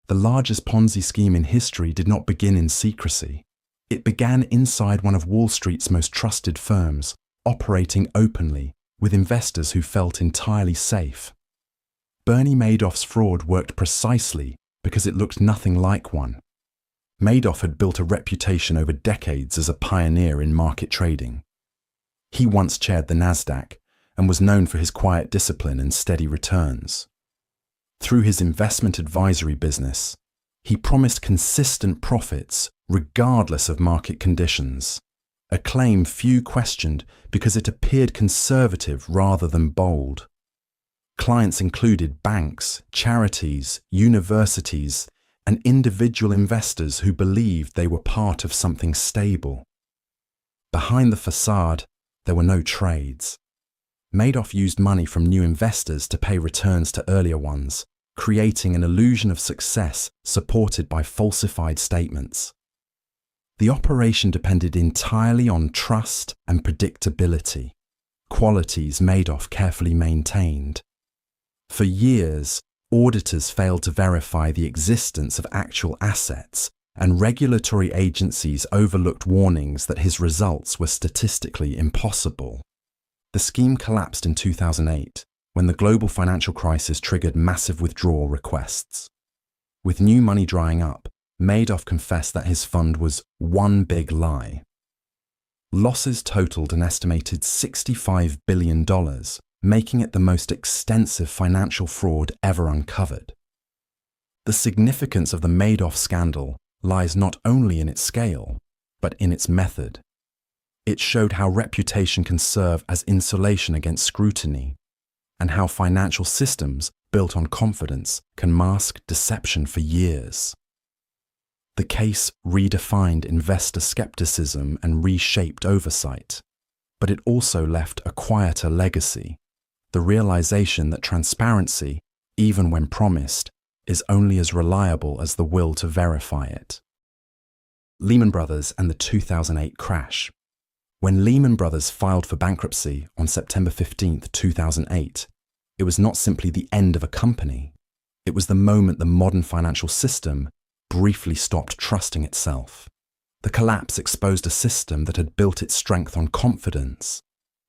The largest Ponzi scheme in history did not begin in secrecy. It began inside one of Wall Street's most trusted firms, operating openly, with investors who felt entirely safe. Bernie Madoff's fraud worked precisely because it looked nothing like one. Madoff had built a reputation over decades as a pioneer in market trading. He once chaired the Nasdaq and was known for his quiet discipline and steady returns. Through his investment advisory business, he promised consistent profits regardless of market conditions, a claim few questioned because it appeared conservative rather than bold. Clients included banks, charities, universities, and individual investors who believed they were part of something stable. Behind the facade, there were no trades. Madoff used money from new investors to pay returns to earlier ones, creating an illusion of success supported by falsified statements. The operation depended entirely on trust and predictability, qualities Madoff carefully maintained. For years, auditors failed to verify the existence of actual assets, and regulatory agencies overlooked warnings that his results were statistically impossible. The scheme collapsed in 2008, when the global financial crisis triggered massive withdrawal requests. With new money drying up, Madoff confessed that his fund was one big lie. Losses totaled an estimated $65 billion, making it the most extensive financial fraud ever uncovered. The significance of the Madoff scandal lies not only in its scale, but in its method. It showed how reputation can serve as insulation against scrutiny, and how financial systems built on confidence can mask deception for years. The case redefined investor skepticism and reshaped oversight, but it also left a quieter legacy, the realization that transparency, even when promised, is only as reliable as the will to verify it. Lehman Brothers and the 2008 crash. When Lehman Brothers filed for bankruptcy on September 15, 2008, it was not simply the end of a company. It was the moment the modern financial system briefly stopped trusting itself. The collapse exposed a system that had built its strength on confidence,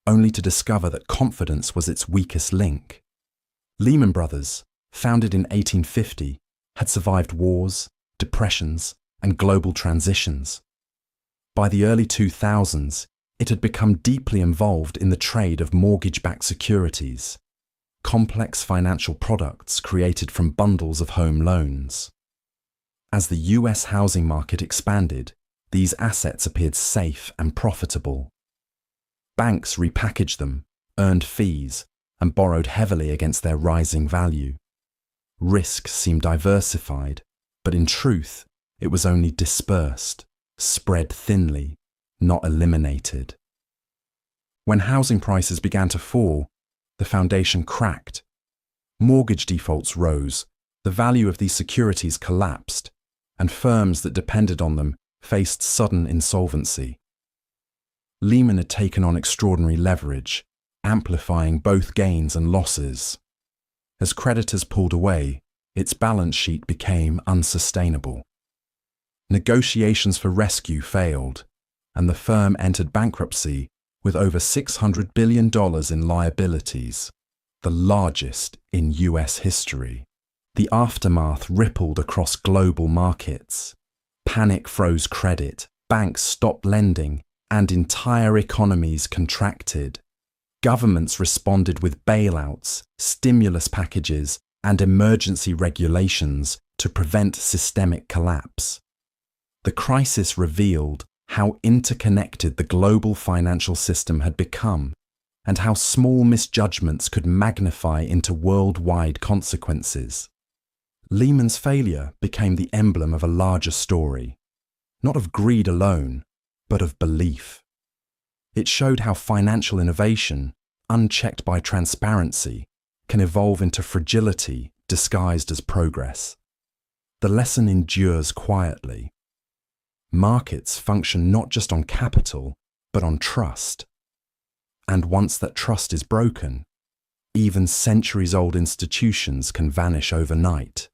only to discover that confidence was its weakest link. Lehman Brothers, founded in 1850, had survived wars, depressions, and global transitions. By the early 2000s, it had become deeply involved in the trade of mortgage-backed securities, complex financial products created from bundles of home loans. As the US housing market expanded, these assets appeared safe and profitable. Banks repackaged them, earned fees, and borrowed heavily against their rising value. Risk seemed diversified, but in truth, it was only dispersed, spread thinly, not eliminated. When housing prices began to fall, the foundation cracked. Mortgage defaults rose, the value of these securities collapsed, and firms that depended on them faced sudden insolvency. Lehman had taken on extraordinary leverage, amplifying both gains and losses. As creditors pulled away, its balance sheet became unsustainable. Negotiations for rescue failed, and the firm entered bankruptcy with over $600 billion in liabilities, the largest in US history. The aftermath rippled across global markets. Panic froze credit, banks stopped lending, and entire economies contracted. Governments responded with bailouts, stimulus packages, and emergency regulations to prevent systemic collapse. The crisis revealed how interconnected the global financial system had become, and how small misjudgments could magnify into worldwide consequences. Lehman's failure became the emblem of a larger story, not of greed alone, but of belief. It showed how financial innovation, unchecked by transparency, can evolve into fragility disguised as progress. The lesson endures quietly. Markets function not just on capital, but on trust. And once that trust is broken, even centuries-old institutions can vanish overnight.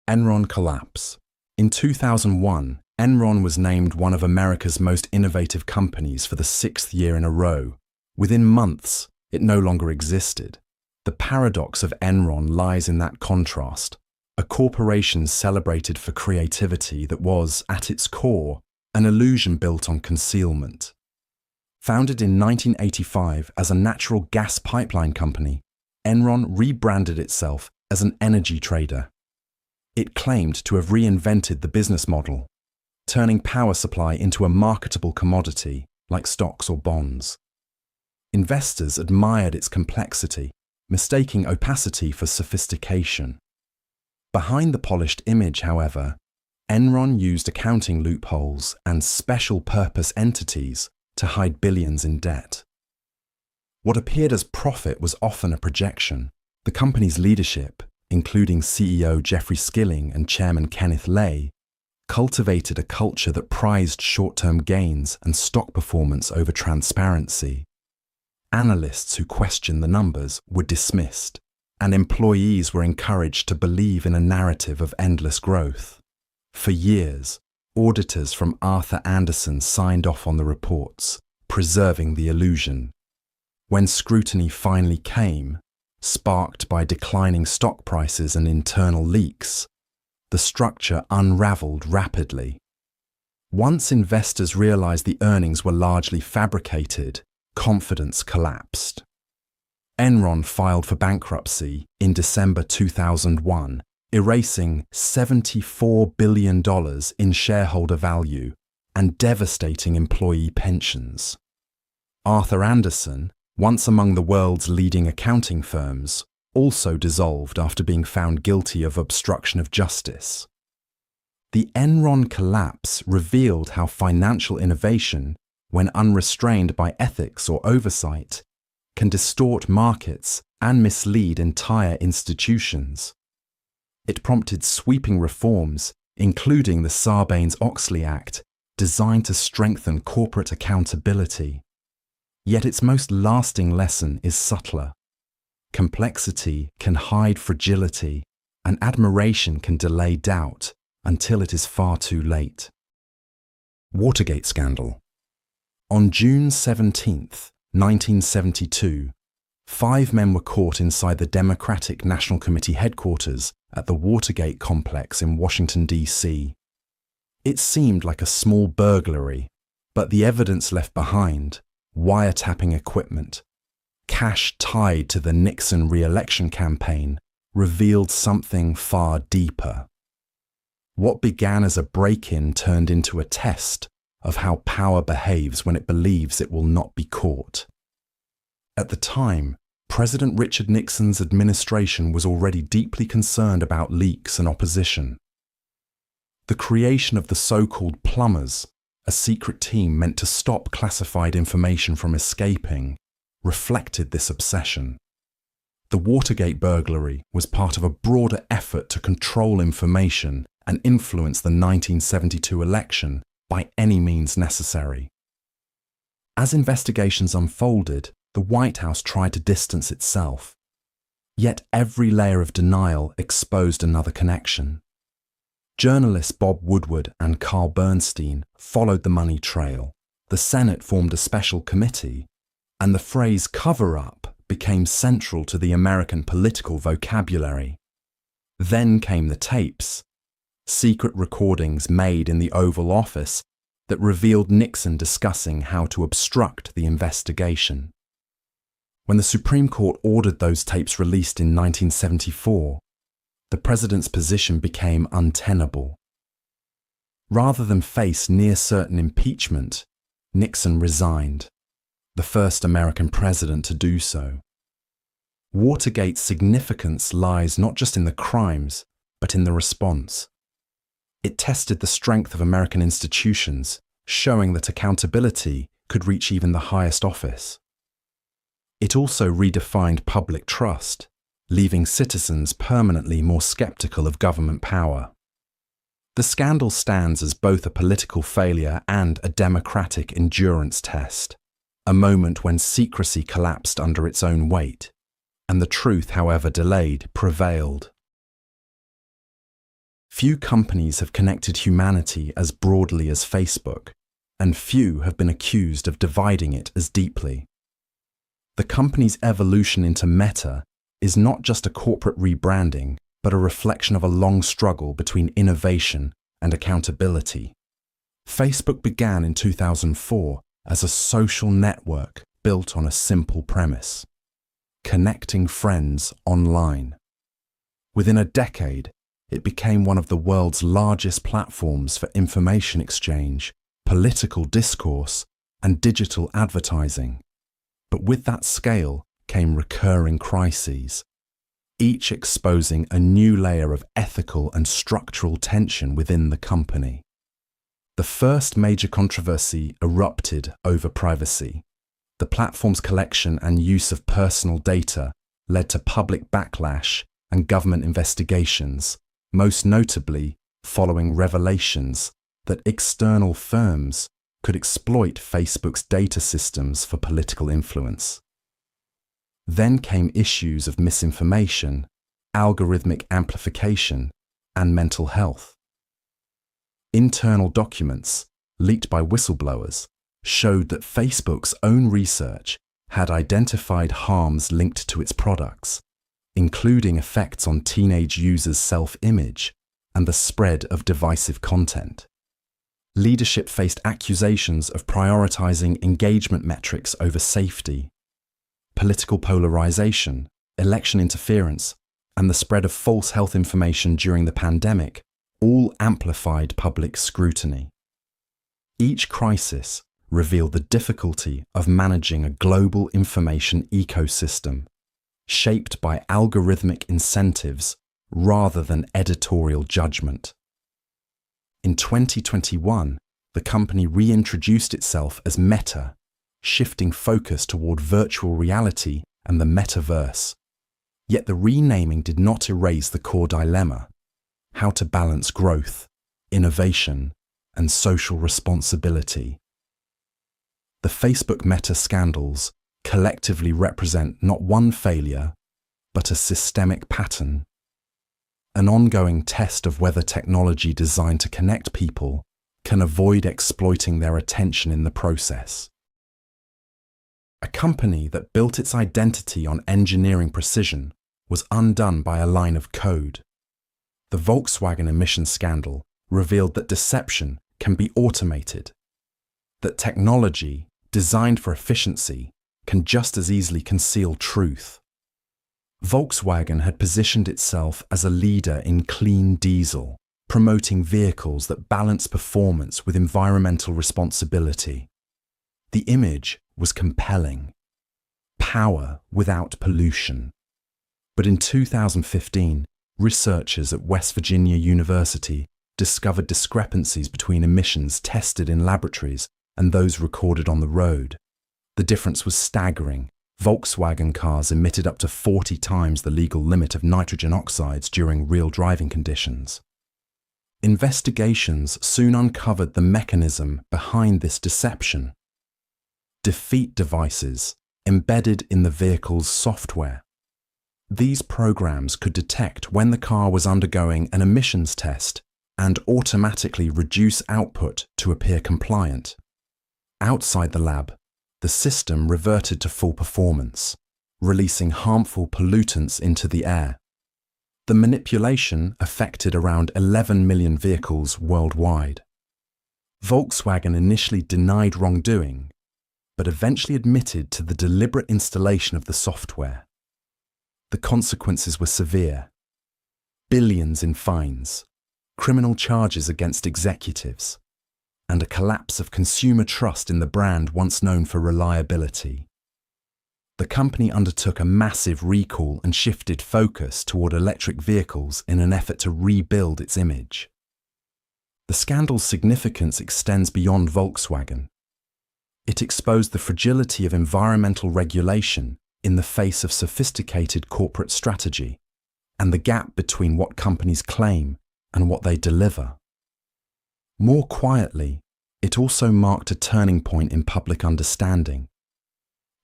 Enron collapse. In 2001, Enron was named one of America's most innovative companies for the 6th year in a row. Within months, it no longer existed. The paradox of Enron lies in that contrast. A corporation celebrated for creativity that was, at its core, an illusion built on concealment. Founded in 1985 as a natural gas pipeline company, Enron rebranded itself as an energy trader. It claimed to have reinvented the business model, turning power supply into a marketable commodity like stocks or bonds. Investors admired its complexity, mistaking opacity for sophistication. Behind the polished image, however, Enron used accounting loopholes and special-purpose entities to hide billions in debt. What appeared as profit was often a projection. The company's leadership, including CEO Jeffrey Skilling and Chairman Kenneth Lay, cultivated a culture that prized short-term gains and stock performance over transparency. Analysts who questioned the numbers were dismissed, and employees were encouraged to believe in a narrative of endless growth. For years, auditors from Arthur Andersen signed off on the reports, preserving the illusion. When scrutiny finally came, sparked by declining stock prices and internal leaks, the structure unraveled rapidly. Once investors realized the earnings were largely fabricated, confidence collapsed. Enron filed for bankruptcy in December 2001, erasing $74 billion in shareholder value and devastating employee pensions. Arthur Andersen, once among the world's leading accounting firms, also dissolved after being found guilty of obstruction of justice. The Enron collapse revealed how financial innovation, when unrestrained by ethics or oversight, can distort markets and mislead entire institutions. It prompted sweeping reforms, including the Sarbanes-Oxley Act, designed to strengthen corporate accountability. Yet its most lasting lesson is subtler. Complexity can hide fragility, and admiration can delay doubt until it is far too late. Watergate scandal. On June 17, 1972, 5 men were caught inside the Democratic National Committee headquarters at the Watergate complex in Washington, D.C. It seemed like a small burglary, but the evidence left behind, wiretapping equipment, cash tied to the Nixon re-election campaign, revealed something far deeper. What began as a break-in turned into a test of how power behaves when it believes it will not be caught. At the time, President Richard Nixon's administration was already deeply concerned about leaks and opposition. The creation of the so-called plumbers, a secret team meant to stop classified information from escaping, reflected this obsession. The Watergate burglary was part of a broader effort to control information and influence the 1972 election by any means necessary. As investigations unfolded, the White House tried to distance itself. Yet every layer of denial exposed another connection. Journalists Bob Woodward and Carl Bernstein followed the money trail. The Senate formed a special committee, and the phrase cover-up became central to the American political vocabulary. Then came the tapes, secret recordings made in the Oval Office that revealed Nixon discussing how to obstruct the investigation. When the Supreme Court ordered those tapes released in 1974, the president's position became untenable. Rather than face near-certain impeachment, Nixon resigned, the first American president to do so. Watergate's significance lies not just in the crimes, but in the response. It tested the strength of American institutions, showing that accountability could reach even the highest office. It also redefined public trust, leaving citizens permanently more skeptical of government power. The scandal stands as both a political failure and a democratic endurance test, a moment when secrecy collapsed under its own weight, and the truth, however delayed, prevailed. Few companies have connected humanity as broadly as Facebook, and few have been accused of dividing it as deeply. The company's evolution into Meta is not just a corporate rebranding, but a reflection of a long struggle between innovation and accountability. Facebook began in 2004 as a social network built on a simple premise: connecting friends online. Within a decade, it became one of the world's largest platforms for information exchange, political discourse, and digital advertising. But with that scale came recurring crises, each exposing a new layer of ethical and structural tension within the company. The first major controversy erupted over privacy. The platform's collection and use of personal data led to public backlash and government investigations, most notably following revelations that external firms could exploit Facebook's data systems for political influence. Then came issues of misinformation, algorithmic amplification, and mental health. Internal documents, leaked by whistleblowers, showed that Facebook's own research had identified harms linked to its products, including effects on teenage users' self-image and the spread of divisive content. Leadership faced accusations of prioritizing engagement metrics over safety. Political polarization, election interference, and the spread of false health information during the pandemic all amplified public scrutiny. Each crisis revealed the difficulty of managing a global information ecosystem, shaped by algorithmic incentives rather than editorial judgment. In 2021, the company reintroduced itself as Meta, shifting focus toward virtual reality and the metaverse. Yet the renaming did not erase the core dilemma: how to balance growth, innovation, and social responsibility. The Facebook Meta scandals collectively represent not one failure, but a systemic pattern, an ongoing test of whether technology designed to connect people can avoid exploiting their attention in the process. A company that built its identity on engineering precision was undone by a line of code. The Volkswagen emission scandal revealed that deception can be automated, that technology designed for efficiency can just as easily conceal truth. Volkswagen had positioned itself as a leader in clean diesel, promoting vehicles that balance performance with environmental responsibility. The image was compelling: power without pollution. But in 2015, researchers at West Virginia University discovered discrepancies between emissions tested in laboratories and those recorded on the road. The difference was staggering. Volkswagen cars emitted up to 40 times the legal limit of nitrogen oxides during real driving conditions. Investigations soon uncovered the mechanism behind this deception: defeat devices embedded in the vehicle's software. These programs could detect when the car was undergoing an emissions test and automatically reduce output to appear compliant. Outside the lab, the system reverted to full performance, releasing harmful pollutants into the air. The manipulation affected around 11 million vehicles worldwide. Volkswagen initially denied wrongdoing, but eventually admitted to the deliberate installation of the software. The consequences were severe: billions in fines, criminal charges against executives, and a collapse of consumer trust in the brand once known for reliability. The company undertook a massive recall and shifted focus toward electric vehicles in an effort to rebuild its image. The scandal's significance extends beyond Volkswagen. It exposed the fragility of environmental regulation in the face of sophisticated corporate strategy, and the gap between what companies claim and what they deliver. More quietly, it also marked a turning point in public understanding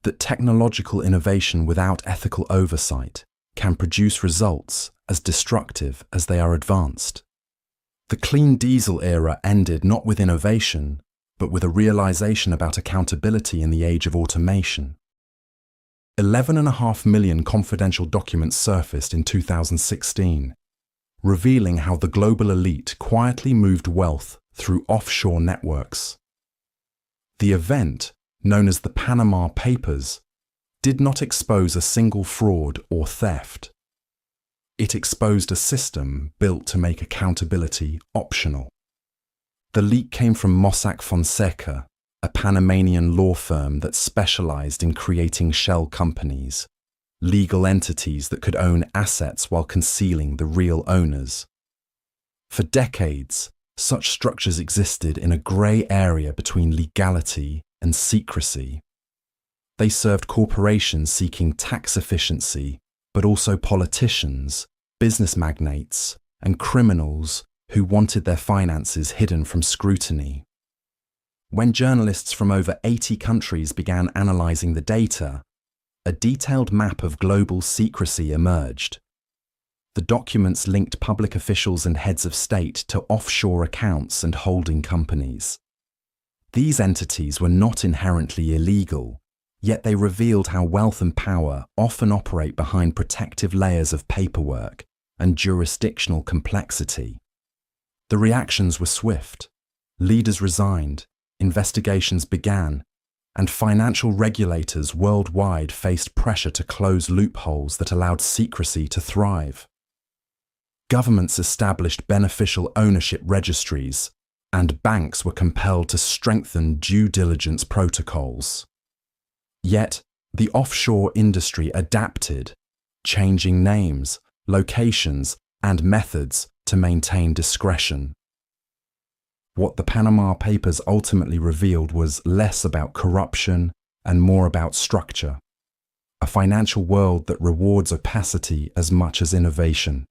that technological innovation without ethical oversight can produce results as destructive as they are advanced. The clean diesel era ended not with innovation, but with a realization about accountability in the age of automation. 11.5 million confidential documents surfaced in 2016, revealing how the global elite quietly moved wealth through offshore networks. The event, known as the Panama Papers, did not expose a single fraud or theft. It exposed a system built to make accountability optional. The leak came from Mossack Fonseca, a Panamanian law firm that specialized in creating shell companies, legal entities that could own assets while concealing the real owners. For decades, such structures existed in a grey area between legality and secrecy. They served corporations seeking tax efficiency, but also politicians, business magnates, and criminals who wanted their finances hidden from scrutiny. When journalists from over 80 countries began analysing the data, a detailed map of global secrecy emerged. The documents linked public officials and heads of state to offshore accounts and holding companies. These entities were not inherently illegal, yet they revealed how wealth and power often operate behind protective layers of paperwork and jurisdictional complexity. The reactions were swift. Leaders resigned, investigations began, and financial regulators worldwide faced pressure to close loopholes that allowed secrecy to thrive. Governments established beneficial ownership registries, and banks were compelled to strengthen due diligence protocols. Yet, the offshore industry adapted, changing names, locations, and methods to maintain discretion. What the Panama Papers ultimately revealed was less about corruption and more about structure, a financial world that rewards opacity as much as innovation.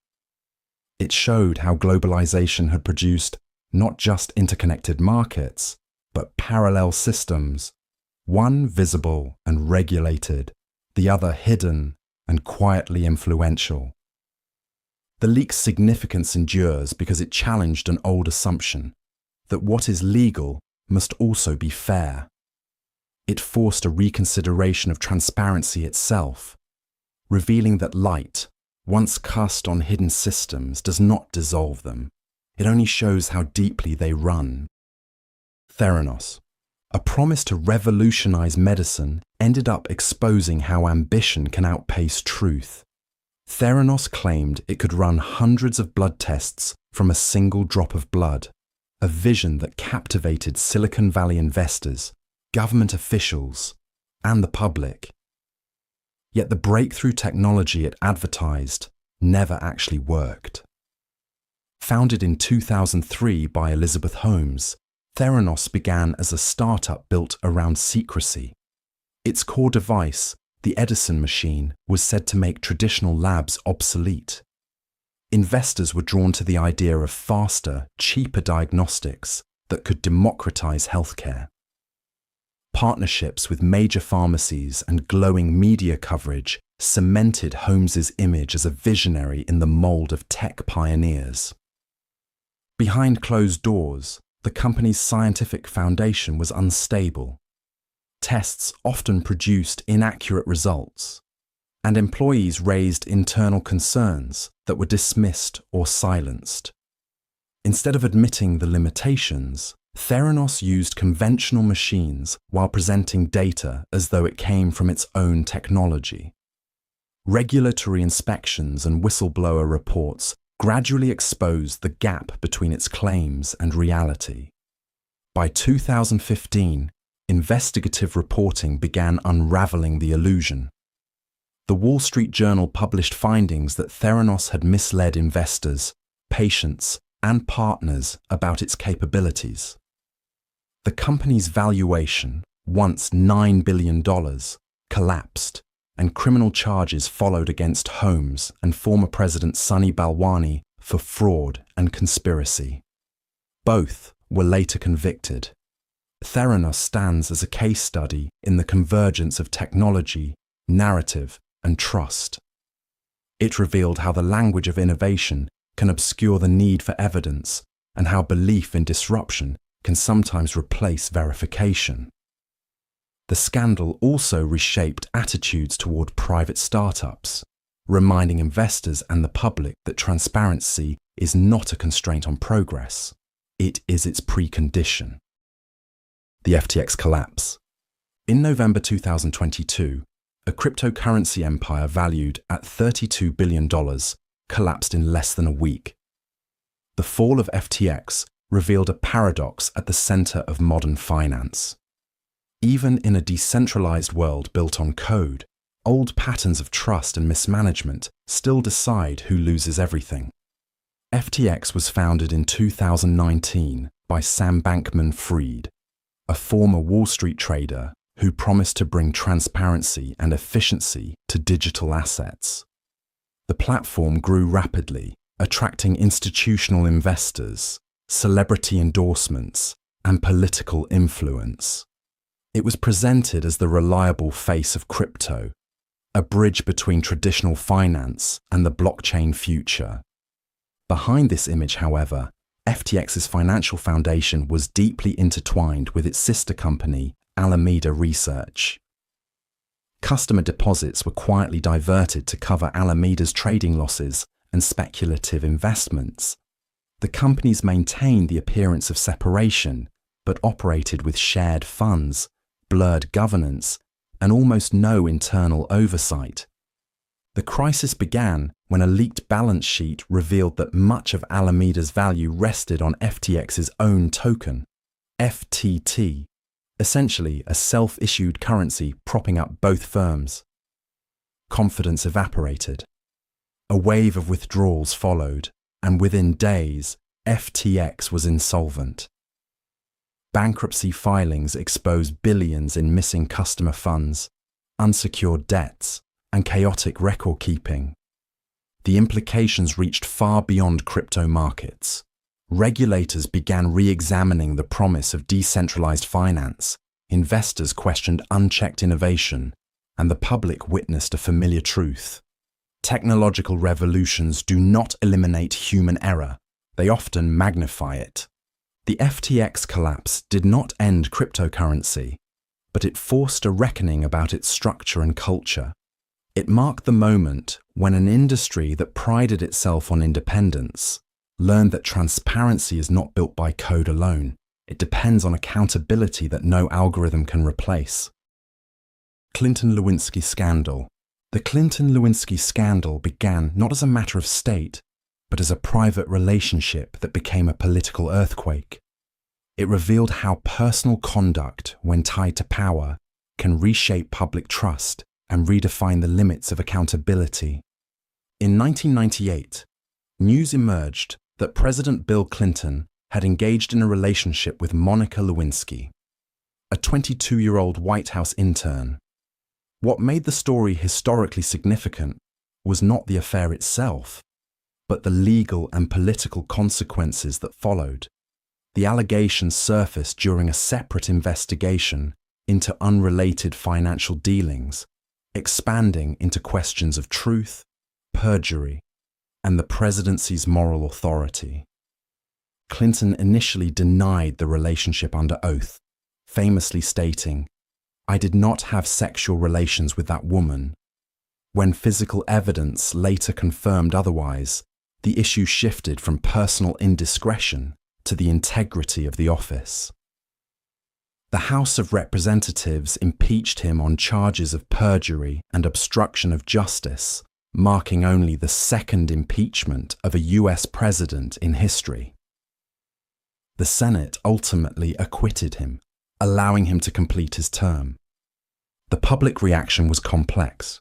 It showed how globalization had produced not just interconnected markets, but parallel systems, one visible and regulated, the other hidden and quietly influential. The leak's significance endures because it challenged an old assumption that what is legal must also be fair. It forced a reconsideration of transparency itself, revealing that light, once cast on hidden systems, does not dissolve them. It only shows how deeply they run. Theranos, a promise to revolutionize medicine, ended up exposing how ambition can outpace truth. Theranos claimed it could run hundreds of blood tests from a single drop of blood, a vision that captivated Silicon Valley investors, government officials, and the public. Yet the breakthrough technology it advertised never actually worked. Founded in 2003 by Elizabeth Holmes, Theranos began as a startup built around secrecy. Its core device, the Edison machine, was said to make traditional labs obsolete. Investors were drawn to the idea of faster, cheaper diagnostics that could democratize healthcare. Partnerships with major pharmacies and glowing media coverage cemented Holmes's image as a visionary in the mold of tech pioneers. Behind closed doors, the company's scientific foundation was unstable. Tests often produced inaccurate results, and employees raised internal concerns that were dismissed or silenced. Instead of admitting the limitations, Theranos used conventional machines while presenting data as though it came from its own technology. Regulatory inspections and whistleblower reports gradually exposed the gap between its claims and reality. By 2015, investigative reporting began unraveling the illusion. The Wall Street Journal published findings that Theranos had misled investors, patients, and partners about its capabilities. The company's valuation, once $9 billion, collapsed, and criminal charges followed against Holmes and former President Sunny Balwani for fraud and conspiracy. Both were later convicted. Theranos stands as a case study in the convergence of technology, narrative, and trust. It revealed how the language of innovation can obscure the need for evidence and how belief in disruption can sometimes replace verification. The scandal also reshaped attitudes toward private startups, reminding investors and the public that transparency is not a constraint on progress, it is its precondition. The FTX collapse. In November 2022, a cryptocurrency empire valued at $32 billion collapsed in less than a week. The fall of FTX revealed a paradox at the center of modern finance. Even in a decentralized world built on code, old patterns of trust and mismanagement still decide who loses everything. FTX was founded in 2019 by Sam Bankman-Fried, a former Wall Street trader who promised to bring transparency and efficiency to digital assets. The platform grew rapidly, attracting institutional investors, celebrity endorsements, and political influence. It was presented as the reliable face of crypto, a bridge between traditional finance and the blockchain future. Behind this image, however, FTX's financial foundation was deeply intertwined with its sister company, Alameda Research. Customer deposits were quietly diverted to cover Alameda's trading losses and speculative investments. The companies maintained the appearance of separation, but operated with shared funds, blurred governance, and almost no internal oversight. The crisis began when a leaked balance sheet revealed that much of Alameda's value rested on FTX's own token, FTT, essentially a self-issued currency propping up both firms. Confidence evaporated. A wave of withdrawals followed, and within days, FTX was insolvent. Bankruptcy filings exposed billions in missing customer funds, unsecured debts, and chaotic record-keeping. The implications reached far beyond crypto markets. Regulators began re-examining the promise of decentralized finance, investors questioned unchecked innovation, and the public witnessed a familiar truth. Technological revolutions do not eliminate human error, they often magnify it. The FTX collapse did not end cryptocurrency, but it forced a reckoning about its structure and culture. It marked the moment when an industry that prided itself on independence learned that transparency is not built by code alone. It depends on accountability that no algorithm can replace. Clinton-Lewinsky scandal. The Clinton-Lewinsky scandal began not as a matter of state, but as a private relationship that became a political earthquake. It revealed how personal conduct, when tied to power, can reshape public trust and redefine the limits of accountability. In 1998, news emerged that President Bill Clinton had engaged in a relationship with Monica Lewinsky, a 22-year-old White House intern. What made the story historically significant was not the affair itself, but the legal and political consequences that followed. The allegations surfaced during a separate investigation into unrelated financial dealings, expanding into questions of truth, perjury, and the presidency's moral authority. Clinton initially denied the relationship under oath, famously stating, "I did not have sexual relations with that woman." When physical evidence later confirmed otherwise, the issue shifted from personal indiscretion to the integrity of the office. The House of Representatives impeached him on charges of perjury and obstruction of justice, marking only the second impeachment of a US president in history. The Senate ultimately acquitted him, allowing him to complete his term. The public reaction was complex.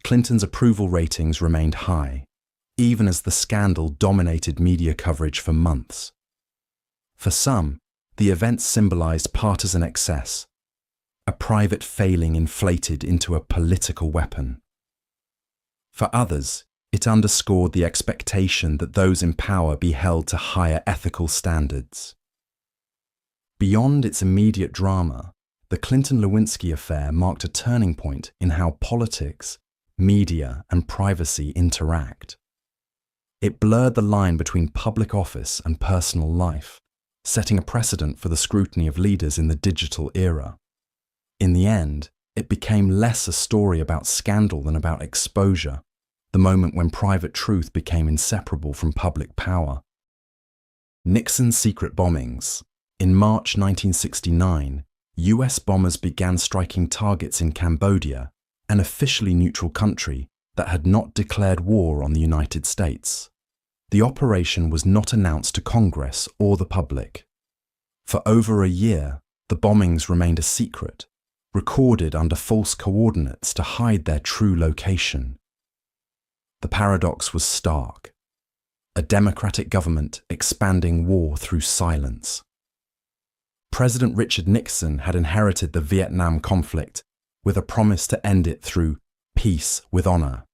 Clinton's approval ratings remained high, even as the scandal dominated media coverage for months. For some, the event symbolized partisan excess, a private failing inflated into a political weapon. For others, it underscored the expectation that those in power be held to higher ethical standards. Beyond its immediate drama, the Clinton-Lewinsky affair marked a turning point in how politics, media, and privacy interact. It blurred the line between public office and personal life, setting a precedent for the scrutiny of leaders in the digital era. In the end, it became less a story about scandal than about exposure, the moment when private truth became inseparable from public power. Nixon's secret bombings. In March 1969, US bombers began striking targets in Cambodia, an officially neutral country that had not declared war on the United States. The operation was not announced to Congress or the public. For over a year, the bombings remained a secret, recorded under false coordinates to hide their true location. The paradox was stark. A democratic government expanding war through silence. President Richard Nixon had inherited the Vietnam conflict with a promise to end it through peace with honor.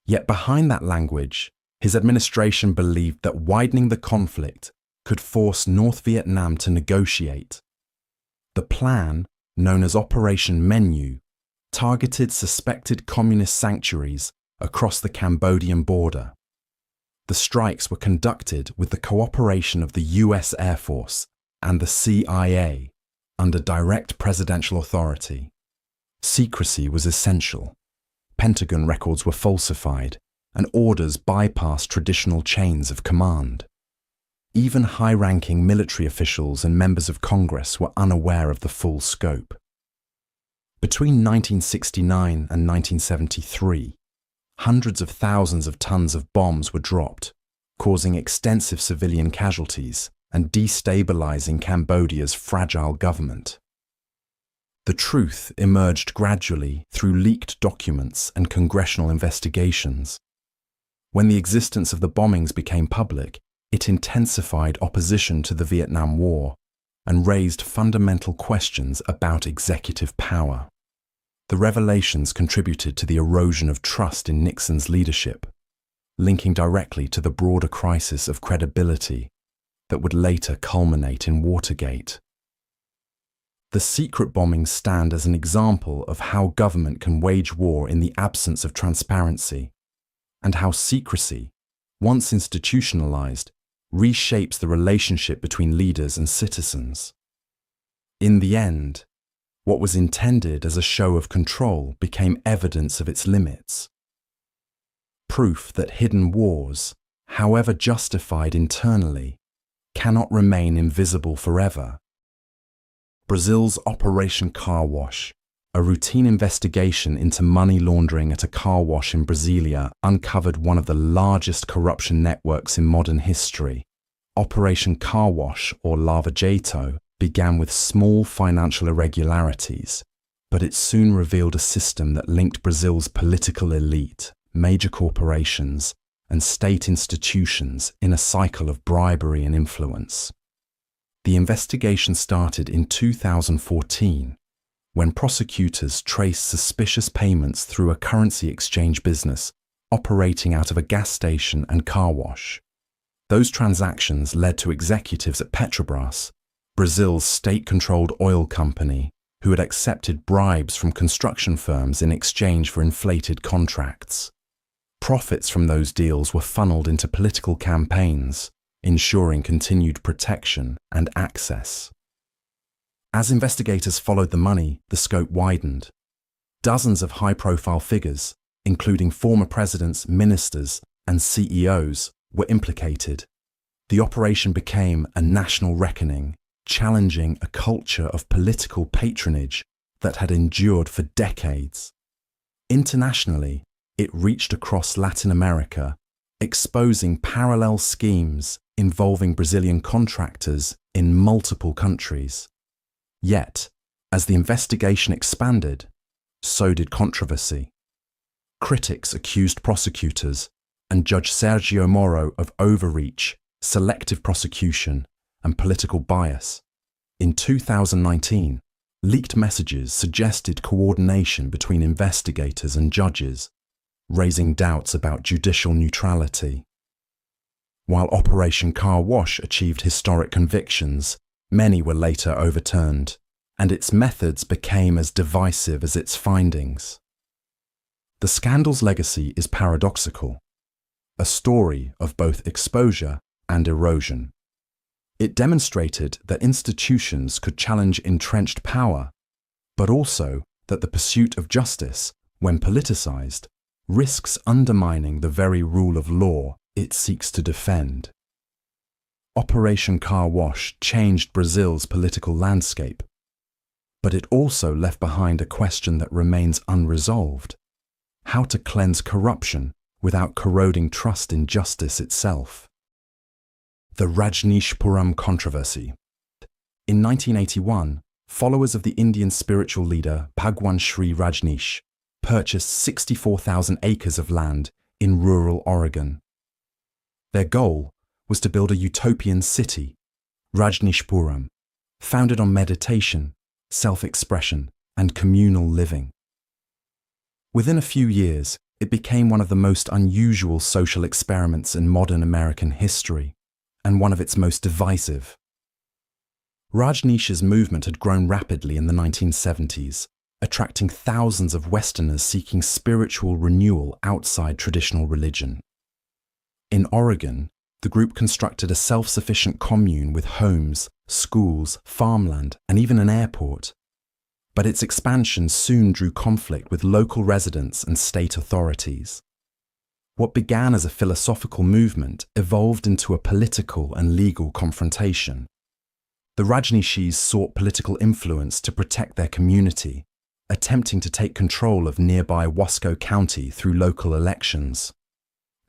Yet behind that language, his administration believed that widening the conflict could force North Vietnam to negotiate. The plan, known as Operation Menu, targeted suspected communist sanctuaries across the Cambodian border. The strikes were conducted with the cooperation of the US Air Force and the CIA under direct presidential authority. Secrecy was essential. Pentagon records were falsified, and orders bypassed traditional chains of command. Even high-ranking military officials and members of Congress were unaware of the full scope. Between 1969 and 1973, hundreds of thousands of tons of bombs were dropped, causing extensive civilian casualties and destabilizing Cambodia's fragile government. The truth emerged gradually through leaked documents and congressional investigations. When the existence of the bombings became public, it intensified opposition to the Vietnam War and raised fundamental questions about executive power. The revelations contributed to the erosion of trust in Nixon's leadership, linking directly to the broader crisis of credibility that would later culminate in Watergate. The secret bombings stand as an example of how government can wage war in the absence of transparency, and how secrecy, once institutionalized, reshapes the relationship between leaders and citizens. In the end, what was intended as a show of control became evidence of its limits. Proof that hidden wars, however justified internally, cannot remain invisible forever. Brazil's Operation Car Wash, a routine investigation into money laundering at a car wash in Brasilia, uncovered one of the largest corruption networks in modern history. Operation Car Wash, or Lava Jato, began with small financial irregularities, but it soon revealed a system that linked Brazil's political elite, major corporations, and state institutions in a cycle of bribery and influence. The investigation started in 2014, when prosecutors traced suspicious payments through a currency exchange business operating out of a gas station and car wash. Those transactions led to executives at Petrobras, Brazil's state-controlled oil company, who had accepted bribes from construction firms in exchange for inflated contracts. Profits from those deals were funneled into political campaigns, ensuring continued protection and access. As investigators followed the money, the scope widened. Dozens of high-profile figures, including former presidents, ministers, and CEOs, were implicated. The operation became a national reckoning, challenging a culture of political patronage that had endured for decades. Internationally, it reached across Latin America, exposing parallel schemes involving Brazilian contractors in multiple countries. Yet, as the investigation expanded, so did controversy. Critics accused prosecutors and Judge Sergio Moro of overreach, selective prosecution, and political bias. In 2019, leaked messages suggested coordination between investigators and judges, raising doubts about judicial neutrality. While Operation Car Wash achieved historic convictions, many were later overturned, and its methods became as divisive as its findings. The scandal's legacy is paradoxical. a story of both exposure and erosion. It demonstrated that institutions could challenge entrenched power, but also that the pursuit of justice, when politicized, risks undermining the very rule of law it seeks to defend. Operation Car Wash changed Brazil's political landscape, but it also left behind a question that remains unresolved: how to cleanse corruption without corroding trust in justice itself. The Rajneeshpuram controversy. In 1981, followers of the Indian spiritual leader Bhagwan Sri Rajneesh purchased 64,000 acres of land in rural Oregon. Their goal was to build a utopian city, Rajneeshpuram, founded on meditation, self-expression, and communal living. Within a few years, it became one of the most unusual social experiments in modern American history, and one of its most divisive. Rajneesh's movement had grown rapidly in the 1970s, attracting thousands of Westerners seeking spiritual renewal outside traditional religion. In Oregon, the group constructed a self-sufficient commune with homes, schools, farmland, and even an airport. But its expansion soon drew conflict with local residents and state authorities. What began as a philosophical movement evolved into a political and legal confrontation. The Rajneeshis sought political influence to protect their community, attempting to take control of nearby Wasco County through local elections.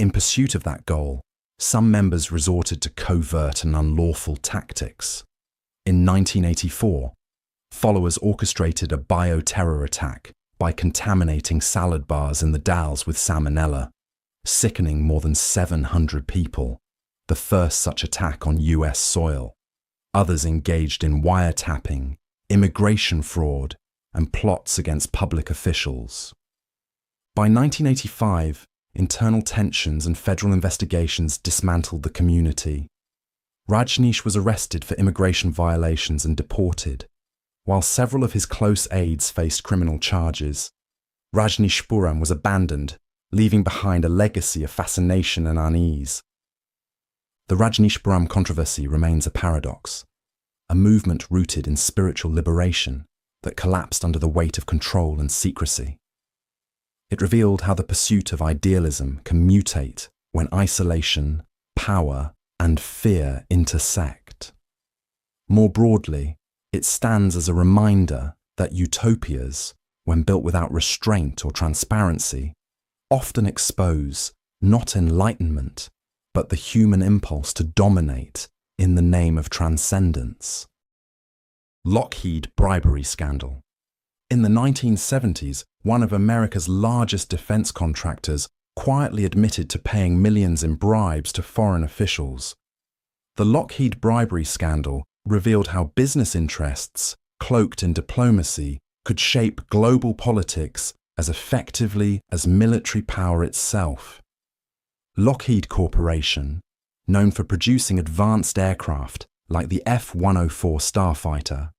In pursuit of that goal, some members resorted to covert and unlawful tactics. In 1984, followers orchestrated a bioterror attack by contaminating salad bars in the Dalles with salmonella, sickening more than 700 people, the first such attack on US soil. Others engaged in wiretapping, immigration fraud, and plots against public officials. By 1985, internal tensions and federal investigations dismantled the community. Rajneesh was arrested for immigration violations and deported, while several of his close aides faced criminal charges. Rajneeshpuram was abandoned, leaving behind a legacy of fascination and unease. The Rajneeshpuram controversy remains a paradox, a movement rooted in spiritual liberation that collapsed under the weight of control and secrecy. It revealed how the pursuit of idealism can mutate when isolation, power, and fear intersect. More broadly, it stands as a reminder that utopias, when built without restraint or transparency, often expose not enlightenment, but the human impulse to dominate in the name of transcendence. Lockheed bribery scandal. In the 1970s, one of America's largest defense contractors quietly admitted to paying millions in bribes to foreign officials. The Lockheed bribery scandal revealed how business interests, cloaked in diplomacy, could shape global politics as effectively as military power itself. Lockheed Corporation, known for producing advanced aircraft like the F-104 Starfighter,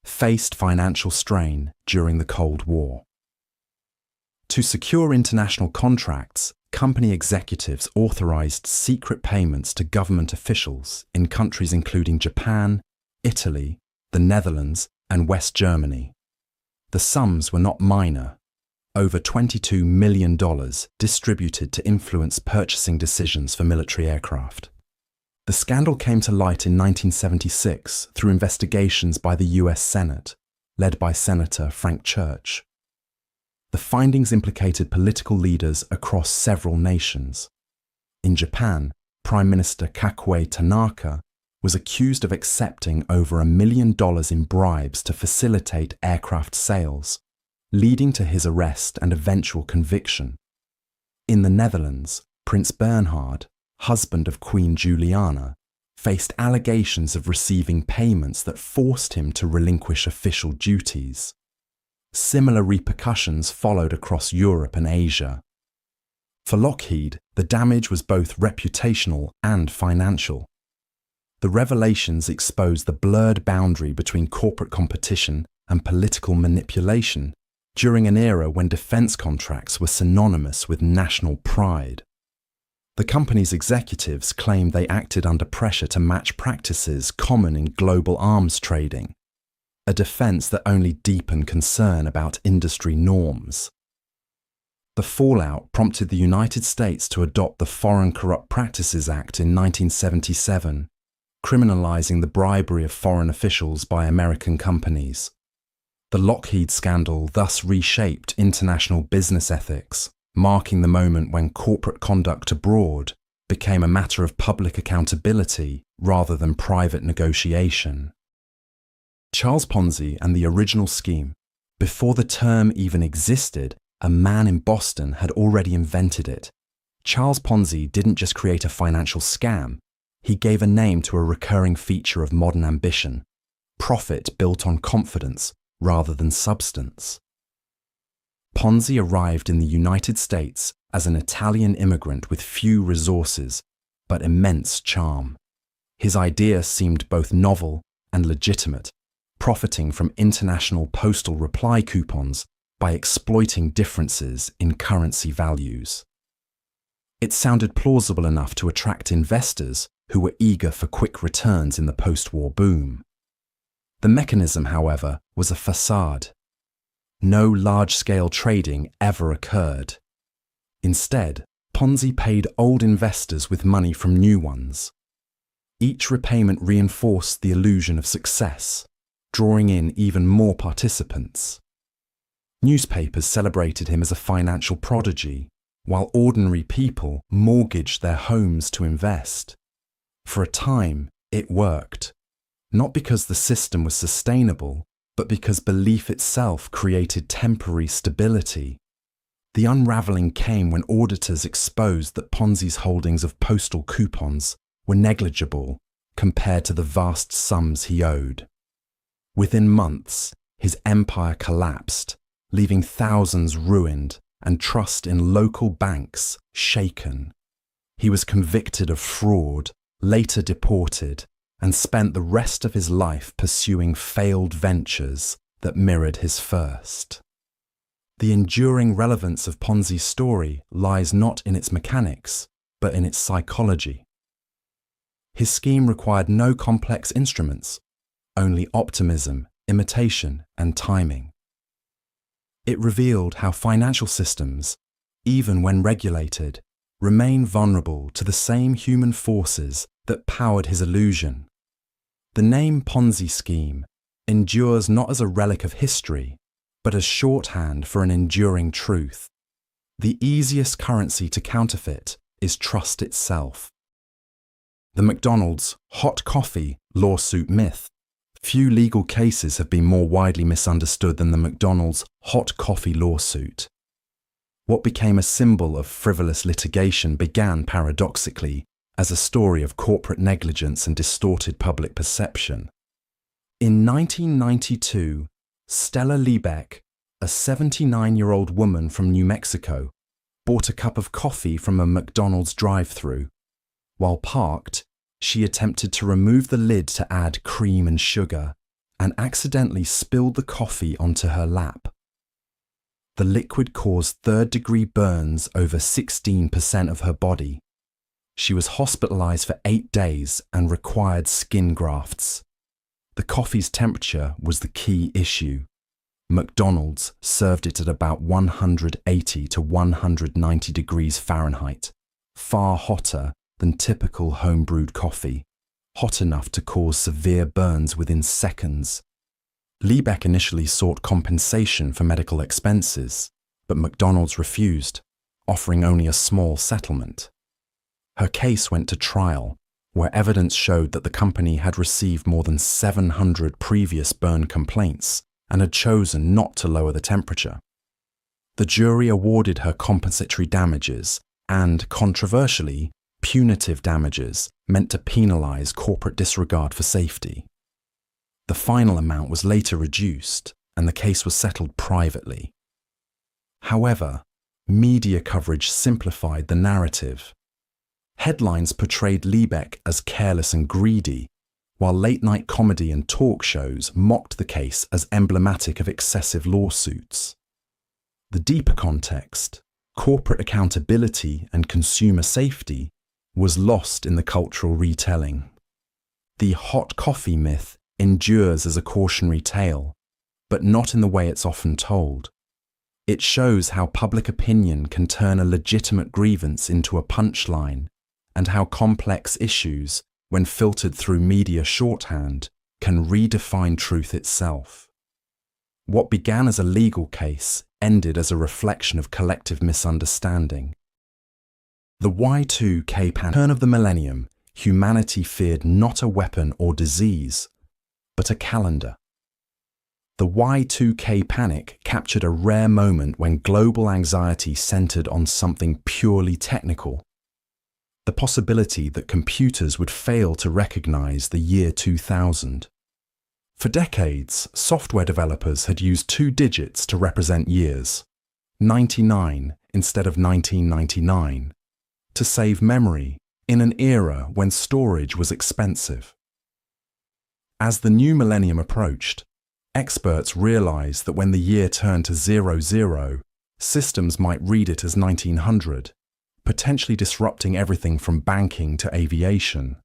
faced financial strain during the Cold War. To secure international contracts, company executives authorized secret payments to government officials in countries including Japan, Italy, the Netherlands, and West Germany. The sums were not minor, over $22 million distributed to influence purchasing decisions for military aircraft. The scandal came to light in 1976 through investigations by the US Senate, led by Senator Frank Church. The findings implicated political leaders across several nations. In Japan, Prime Minister Kakue Tanaka was accused of accepting over $1 million in bribes to facilitate aircraft sales, leading to his arrest and eventual conviction. In the Netherlands, Prince Bernhard, husband of Queen Juliana, faced allegations of receiving payments that forced him to relinquish official duties. Similar repercussions followed across Europe and Asia. For Lockheed, the damage was both reputational and financial. The revelations exposed the blurred boundary between corporate competition and political manipulation during an era when defense contracts were synonymous with national pride. The company's executives claimed they acted under pressure to match practices common in global arms trading, a defense that only deepened concern about industry norms. The fallout prompted the United States to adopt the Foreign Corrupt Practices Act in 1977, criminalizing the bribery of foreign officials by American companies. The Lockheed scandal thus reshaped international business ethics, marking the moment when corporate conduct abroad became a matter of public accountability rather than private negotiation. Charles Ponzi and the original scheme. Before the term even existed, a man in Boston had already invented it. Charles Ponzi didn't just create a financial scam, he gave a name to a recurring feature of modern ambition: profit built on confidence rather than substance. Ponzi arrived in the United States as an Italian immigrant with few resources, but immense charm. His idea seemed both novel and legitimate, profiting from international postal reply coupons by exploiting differences in currency values. It sounded plausible enough to attract investors who were eager for quick returns in the post-war boom. The mechanism, however, was a facade. No large-scale trading ever occurred. Instead, Ponzi paid old investors with money from new ones. Each repayment reinforced the illusion of success, drawing in even more participants. Newspapers celebrated him as a financial prodigy, while ordinary people mortgaged their homes to invest. For a time, it worked, not because the system was sustainable, but because belief itself created temporary stability. The unraveling came when auditors exposed that Ponzi's holdings of postal coupons were negligible compared to the vast sums he owed. Within months, his empire collapsed, leaving thousands ruined and trust in local banks shaken. He was convicted of fraud, later deported, and spent the rest of his life pursuing failed ventures that mirrored his first. The enduring relevance of Ponzi's story lies not in its mechanics, but in its psychology. His scheme required no complex instruments, only optimism, imitation, and timing. It revealed how financial systems, even when regulated, remain vulnerable to the same human forces that powered his illusion. The name Ponzi scheme endures not as a relic of history, but as shorthand for an enduring truth. The easiest currency to counterfeit is trust itself. The McDonald's hot coffee lawsuit myth. Few legal cases have been more widely misunderstood than the McDonald's hot coffee lawsuit. What became a symbol of frivolous litigation began, paradoxically, as a story of corporate negligence and distorted public perception. In 1992, Stella Liebeck, a 79-year-old woman from New Mexico, bought a cup of coffee from a McDonald's drive-thru. While parked, she attempted to remove the lid to add cream and sugar and accidentally spilled the coffee onto her lap. The liquid caused third-degree burns over 16% of her body. She was hospitalized for 8 days and required skin grafts. The coffee's temperature was the key issue. McDonald's served it at about 180 to 190 degrees Fahrenheit, far hotter than typical home-brewed coffee, hot enough to cause severe burns within seconds. Liebeck initially sought compensation for medical expenses, but McDonald's refused, offering only a small settlement. Her case went to trial, where evidence showed that the company had received more than 700 previous burn complaints and had chosen not to lower the temperature. The jury awarded her compensatory damages and, controversially, punitive damages meant to penalize corporate disregard for safety. The final amount was later reduced, and the case was settled privately. However, media coverage simplified the narrative. Headlines portrayed Liebeck as careless and greedy, while late-night comedy and talk shows mocked the case as emblematic of excessive lawsuits. The deeper context, corporate accountability and consumer safety was lost in the cultural retelling. The hot coffee myth endures as a cautionary tale, but not in the way it's often told. It shows how public opinion can turn a legitimate grievance into a punchline, and how complex issues, when filtered through media shorthand, can redefine truth itself. What began as a legal case ended as a reflection of collective misunderstanding. The Y2K turn of the millennium, humanity feared not a weapon or disease, but a calendar. The Y2K panic captured a rare moment when global anxiety centered on something purely technical: the possibility that computers would fail to recognize the year 2000. For decades, software developers had used 2 digits to represent years, 99 instead of 1999, to save memory in an era when storage was expensive. As the new millennium approached, experts realized that when the year turned to 00, systems might read it as 1900, potentially disrupting everything from banking to aviation.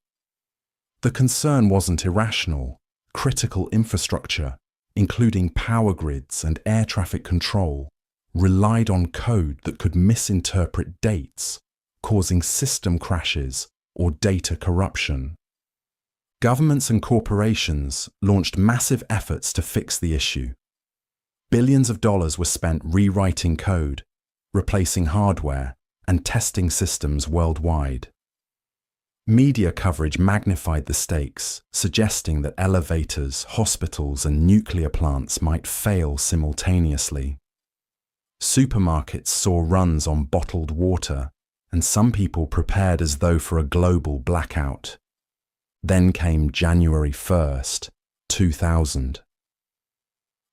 The concern wasn't irrational. Critical infrastructure, including power grids and air traffic control, relied on code that could misinterpret dates, causing system crashes or data corruption. Governments and corporations launched massive efforts to fix the issue. Billions of dollars were spent rewriting code, replacing hardware, and testing systems worldwide. Media coverage magnified the stakes, suggesting that elevators, hospitals, and nuclear plants might fail simultaneously. Supermarkets saw runs on bottled water, and some people prepared as though for a global blackout. Then came January 1st, 2000.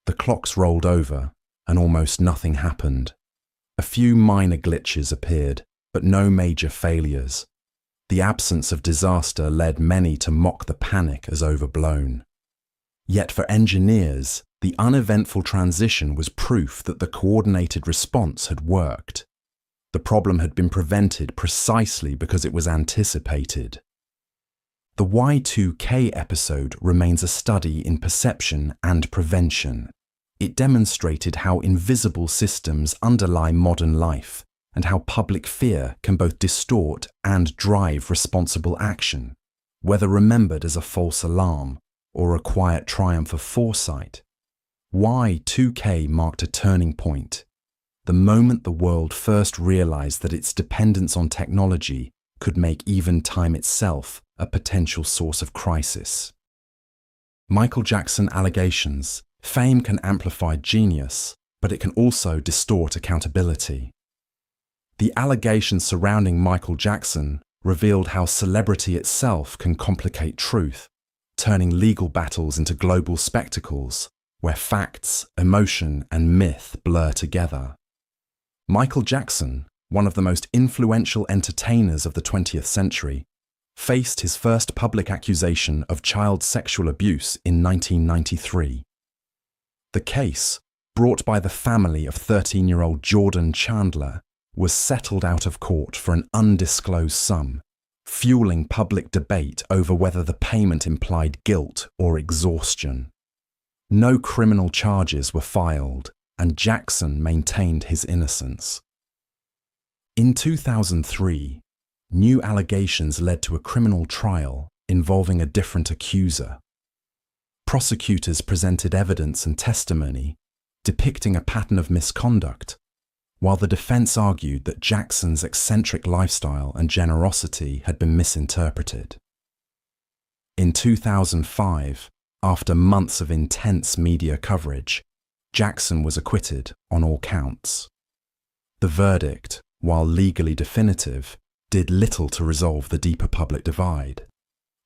The clocks rolled over, and almost nothing happened. A few minor glitches appeared, but no major failures. The absence of disaster led many to mock the panic as overblown. Yet for engineers, the uneventful transition was proof that the coordinated response had worked. The problem had been prevented precisely because it was anticipated. The Y2K episode remains a study in perception and prevention. It demonstrated how invisible systems underlie modern life, and how public fear can both distort and drive responsible action, whether remembered as a false alarm or a quiet triumph of foresight. Y2K marked a turning point, the moment the world first realized that its dependence on technology could make even time itself a potential source of crisis. Michael Jackson allegations. Fame can amplify genius, but it can also distort accountability. The allegations surrounding Michael Jackson revealed how celebrity itself can complicate truth, turning legal battles into global spectacles where facts, emotion, and myth blur together. Michael Jackson, one of the most influential entertainers of the 20th century, faced his first public accusation of child sexual abuse in 1993. The case, brought by the family of 13-year-old Jordan Chandler, was settled out of court for an undisclosed sum, fueling public debate over whether the payment implied guilt or exhaustion. No criminal charges were filed, and Jackson maintained his innocence. In 2003, new allegations led to a criminal trial involving a different accuser. Prosecutors presented evidence and testimony depicting a pattern of misconduct, while the defense argued that Jackson's eccentric lifestyle and generosity had been misinterpreted. In 2005, after months of intense media coverage, Jackson was acquitted on all counts. The verdict, while legally definitive, did little to resolve the deeper public divide.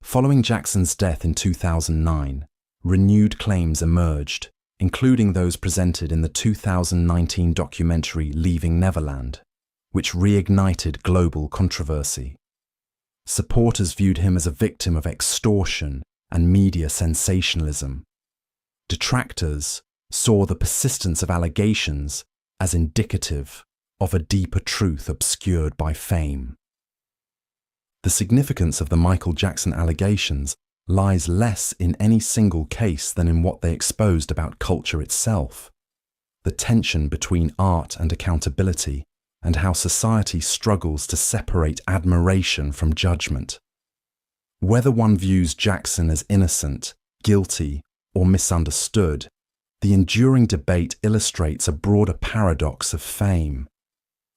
Following Jackson's death in 2009, renewed claims emerged, including those presented in the 2019 documentary Leaving Neverland, which reignited global controversy. Supporters viewed him as a victim of extortion and media sensationalism. Detractors saw the persistence of allegations as indicative of a deeper truth obscured by fame. The significance of the Michael Jackson allegations lies less in any single case than in what they exposed about culture itself. The tension between art and accountability, and how society struggles to separate admiration from judgment. Whether one views Jackson as innocent, guilty, or misunderstood, the enduring debate illustrates a broader paradox of fame.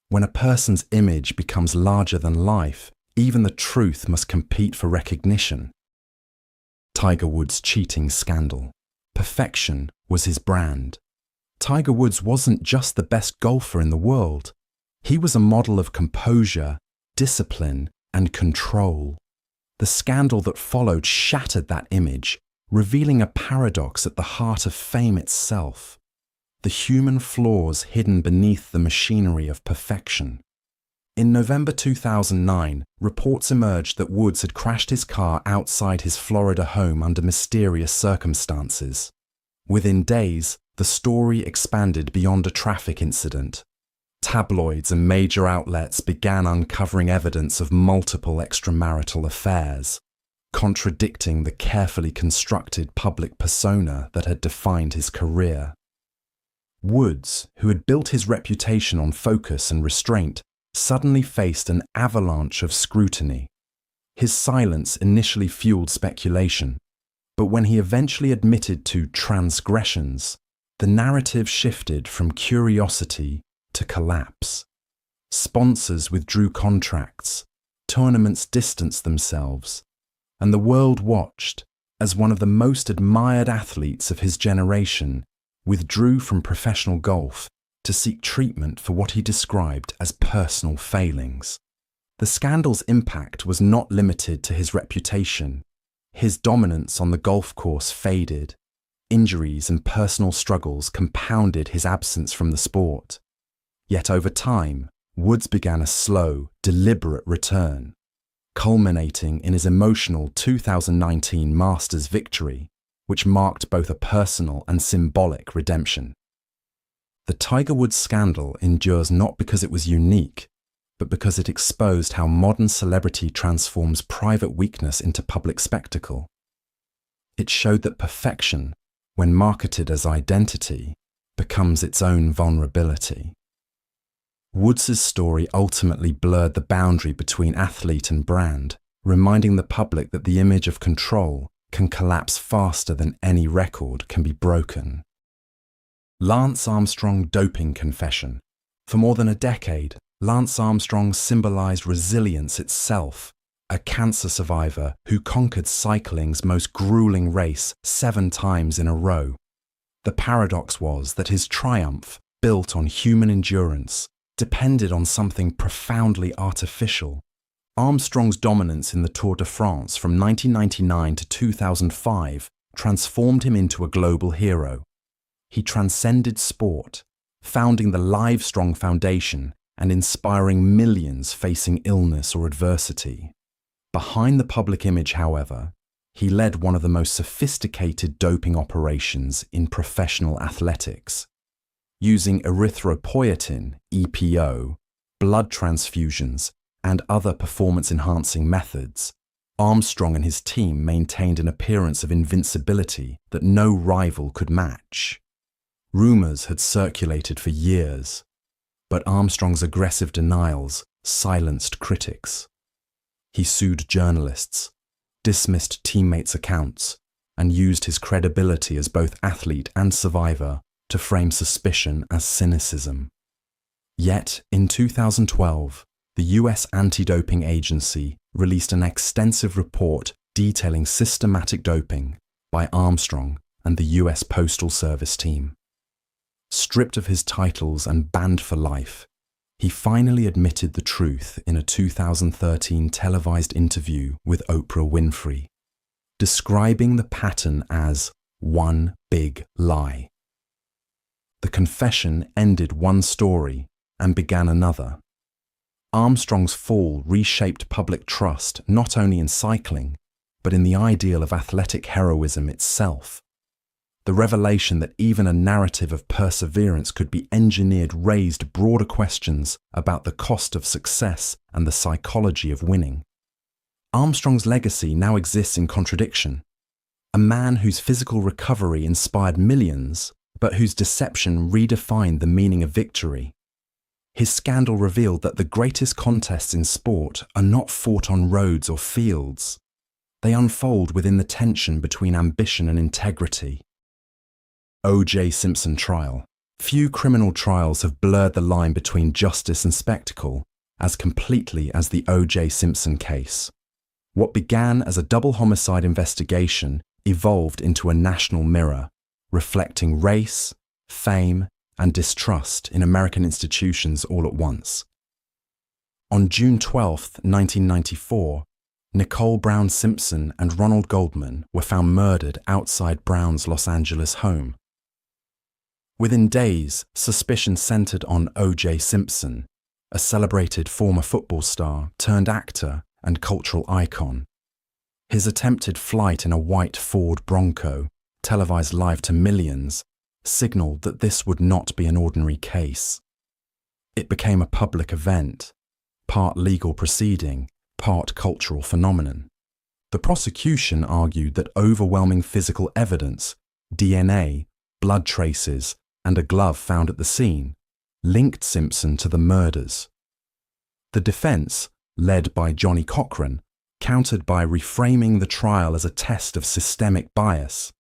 When a person's image becomes larger than life, even the truth must compete for recognition. Tiger Woods' cheating scandal. Perfection was his brand. Tiger Woods wasn't just the best golfer in the world. He was a model of composure, discipline, and control. The scandal that followed shattered that image, revealing a paradox at the heart of fame itself: the human flaws hidden beneath the machinery of perfection. In November 2009, reports emerged that Woods had crashed his car outside his Florida home under mysterious circumstances. Within days, the story expanded beyond a traffic incident. Tabloids and major outlets began uncovering evidence of multiple extramarital affairs, contradicting the carefully constructed public persona that had defined his career. Woods, who had built his reputation on focus and restraint, suddenly faced an avalanche of scrutiny. His silence initially fueled speculation, but when he eventually admitted to transgressions, the narrative shifted from curiosity to collapse. Sponsors withdrew contracts, tournaments distanced themselves, and the world watched as one of the most admired athletes of his generation withdrew from professional golf to seek treatment for what he described as personal failings. The scandal's impact was not limited to his reputation. His dominance on the golf course faded. Injuries and personal struggles compounded his absence from the sport. Yet over time, Woods began a slow, deliberate return, culminating in his emotional 2019 Masters victory, which marked both a personal and symbolic redemption. The Tiger Woods scandal endures not because it was unique, but because it exposed how modern celebrity transforms private weakness into public spectacle. It showed that perfection, when marketed as identity, becomes its own vulnerability. Woods' story ultimately blurred the boundary between athlete and brand, reminding the public that the image of control can collapse faster than any record can be broken. Lance Armstrong doping confession. For more than a decade, Lance Armstrong symbolized resilience itself, a cancer survivor who conquered cycling's most grueling race 7 times in a row. The paradox was that his triumph, built on human endurance, depended on something profoundly artificial. Armstrong's dominance in the Tour de France from 1999 to 2005 transformed him into a global hero. He transcended sport, founding the Livestrong Foundation and inspiring millions facing illness or adversity. Behind the public image, however, he led one of the most sophisticated doping operations in professional athletics. Using erythropoietin, EPO, blood transfusions, and other performance-enhancing methods, Armstrong and his team maintained an appearance of invincibility that no rival could match. Rumors had circulated for years, but Armstrong's aggressive denials silenced critics. He sued journalists, dismissed teammates' accounts, and used his credibility as both athlete and survivor to frame suspicion as cynicism. Yet, in 2012, the US Anti-Doping Agency released an extensive report detailing systematic doping by Armstrong and the US Postal Service team. Stripped of his titles and banned for life, he finally admitted the truth in a 2013 televised interview with Oprah Winfrey, describing the pattern as one big lie. The confession ended one story and began another. Armstrong's fall reshaped public trust not only in cycling, but in the ideal of athletic heroism itself. The revelation that even a narrative of perseverance could be engineered raised broader questions about the cost of success and the psychology of winning. Armstrong's legacy now exists in contradiction. A man whose physical recovery inspired millions, but whose deception redefined the meaning of victory. His scandal revealed that the greatest contests in sport are not fought on roads or fields. They unfold within the tension between ambition and integrity. O.J. Simpson trial. Few criminal trials have blurred the line between justice and spectacle as completely as the O.J. Simpson case. What began as a double homicide investigation evolved into a national mirror, reflecting race, fame, and distrust in American institutions all at once. On June 12, 1994, Nicole Brown Simpson and Ronald Goldman were found murdered outside Brown's Los Angeles home. Within days, suspicion centered on O.J. Simpson, a celebrated former football star turned actor and cultural icon. His attempted flight in a white Ford Bronco, televised live to millions, signaled that this would not be an ordinary case. It became a public event, part legal proceeding, part cultural phenomenon. The prosecution argued that overwhelming physical evidence, DNA, blood traces, and a glove found at the scene, linked Simpson to the murders. The defense, led by Johnny Cochran, countered by reframing the trial as a test of systemic bias,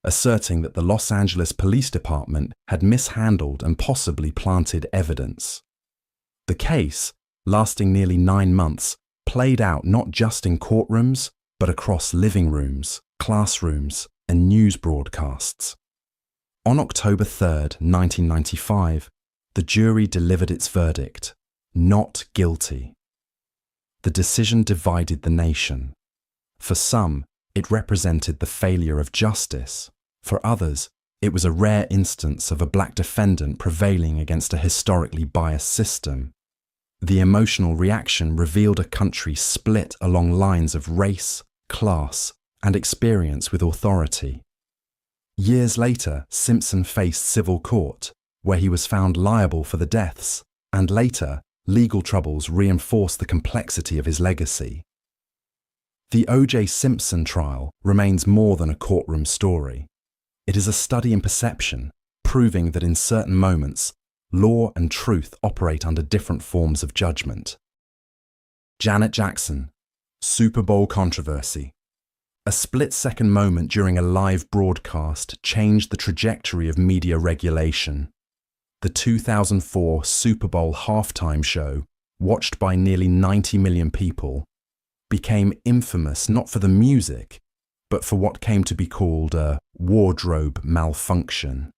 asserting that the Los Angeles Police Department had mishandled and possibly planted evidence. The case, lasting nearly 9 months, played out not just in courtrooms, but across living rooms, classrooms, and news broadcasts. On October 3, 1995, the jury delivered its verdict, not guilty. The decision divided the nation. For some, it represented the failure of justice. For others, it was a rare instance of a black defendant prevailing against a historically biased system. The emotional reaction revealed a country split along lines of race, class, and experience with authority. Years later, Simpson faced civil court, where he was found liable for the deaths, and later, legal troubles reinforced the complexity of his legacy. The O.J. Simpson trial remains more than a courtroom story. It is a study in perception, proving that in certain moments, law and truth operate under different forms of judgment. Janet Jackson, Super Bowl controversy. A split-second moment during a live broadcast changed the trajectory of media regulation. The 2004 Super Bowl halftime show, watched by nearly 90 million people, became infamous not for the music, but for what came to be called a wardrobe malfunction.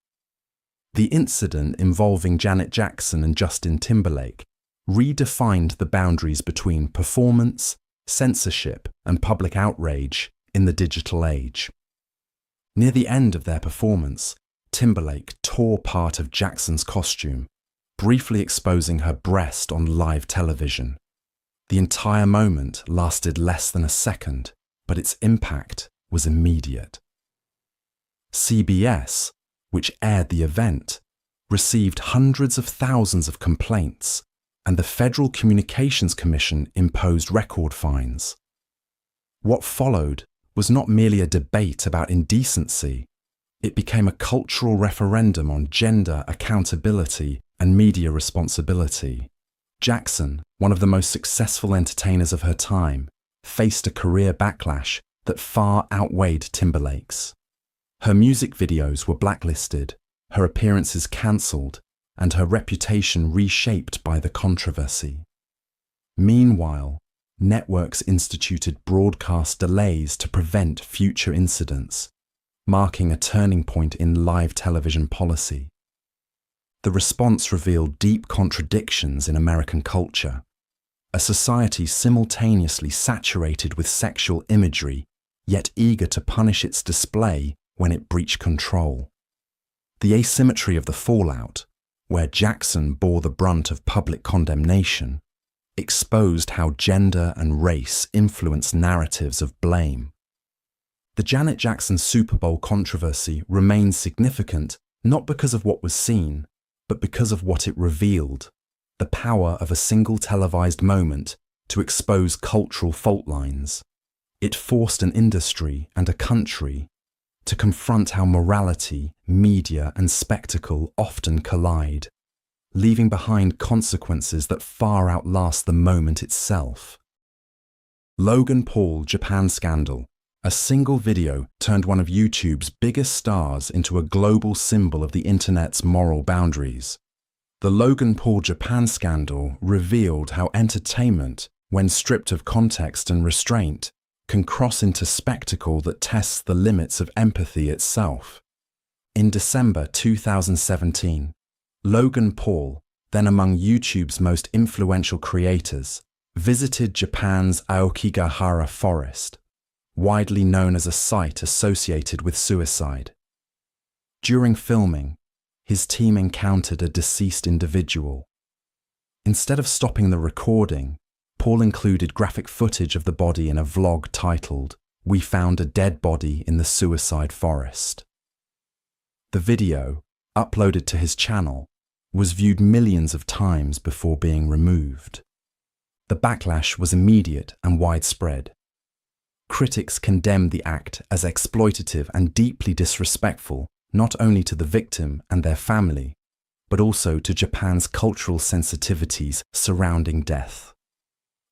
The incident involving Janet Jackson and Justin Timberlake redefined the boundaries between performance, censorship, and public outrage in the digital age. Near the end of their performance, Timberlake tore part of Jackson's costume, briefly exposing her breast on live television. The entire moment lasted less than a second, but its impact was immediate. CBS, which aired the event, received hundreds of thousands of complaints, and the Federal Communications Commission imposed record fines. What followed was not merely a debate about indecency, it became a cultural referendum on gender accountability and media responsibility. Jackson, one of the most successful entertainers of her time, faced a career backlash that far outweighed Timberlake's. Her music videos were blacklisted, her appearances cancelled, and her reputation reshaped by the controversy. Meanwhile, networks instituted broadcast delays to prevent future incidents, marking a turning point in live television policy. The response revealed deep contradictions in American culture, a society simultaneously saturated with sexual imagery, yet eager to punish its display when it breached control. The asymmetry of the fallout, where Jackson bore the brunt of public condemnation, exposed how gender and race influence narratives of blame. The Janet Jackson Super Bowl controversy remains significant not because of what was seen, but because of what it revealed: the power of a single televised moment to expose cultural fault lines. It forced an industry and a country to confront how morality, media, and spectacle often collide, leaving behind consequences that far outlast the moment itself. Logan Paul Japan scandal. A single video turned one of YouTube's biggest stars into a global symbol of the internet's moral boundaries. The Logan Paul Japan scandal revealed how entertainment, when stripped of context and restraint, can cross into spectacle that tests the limits of empathy itself. In December 2017, Logan Paul, then among YouTube's most influential creators, visited Japan's Aokigahara forest, widely known as a site associated with suicide. During filming, his team encountered a deceased individual. Instead of stopping the recording, Paul included graphic footage of the body in a vlog titled, "We Found a Dead Body in the Suicide Forest." The video, uploaded to his channel, was viewed millions of times before being removed. The backlash was immediate and widespread. Critics condemned the act as exploitative and deeply disrespectful not only to the victim and their family, but also to Japan's cultural sensitivities surrounding death.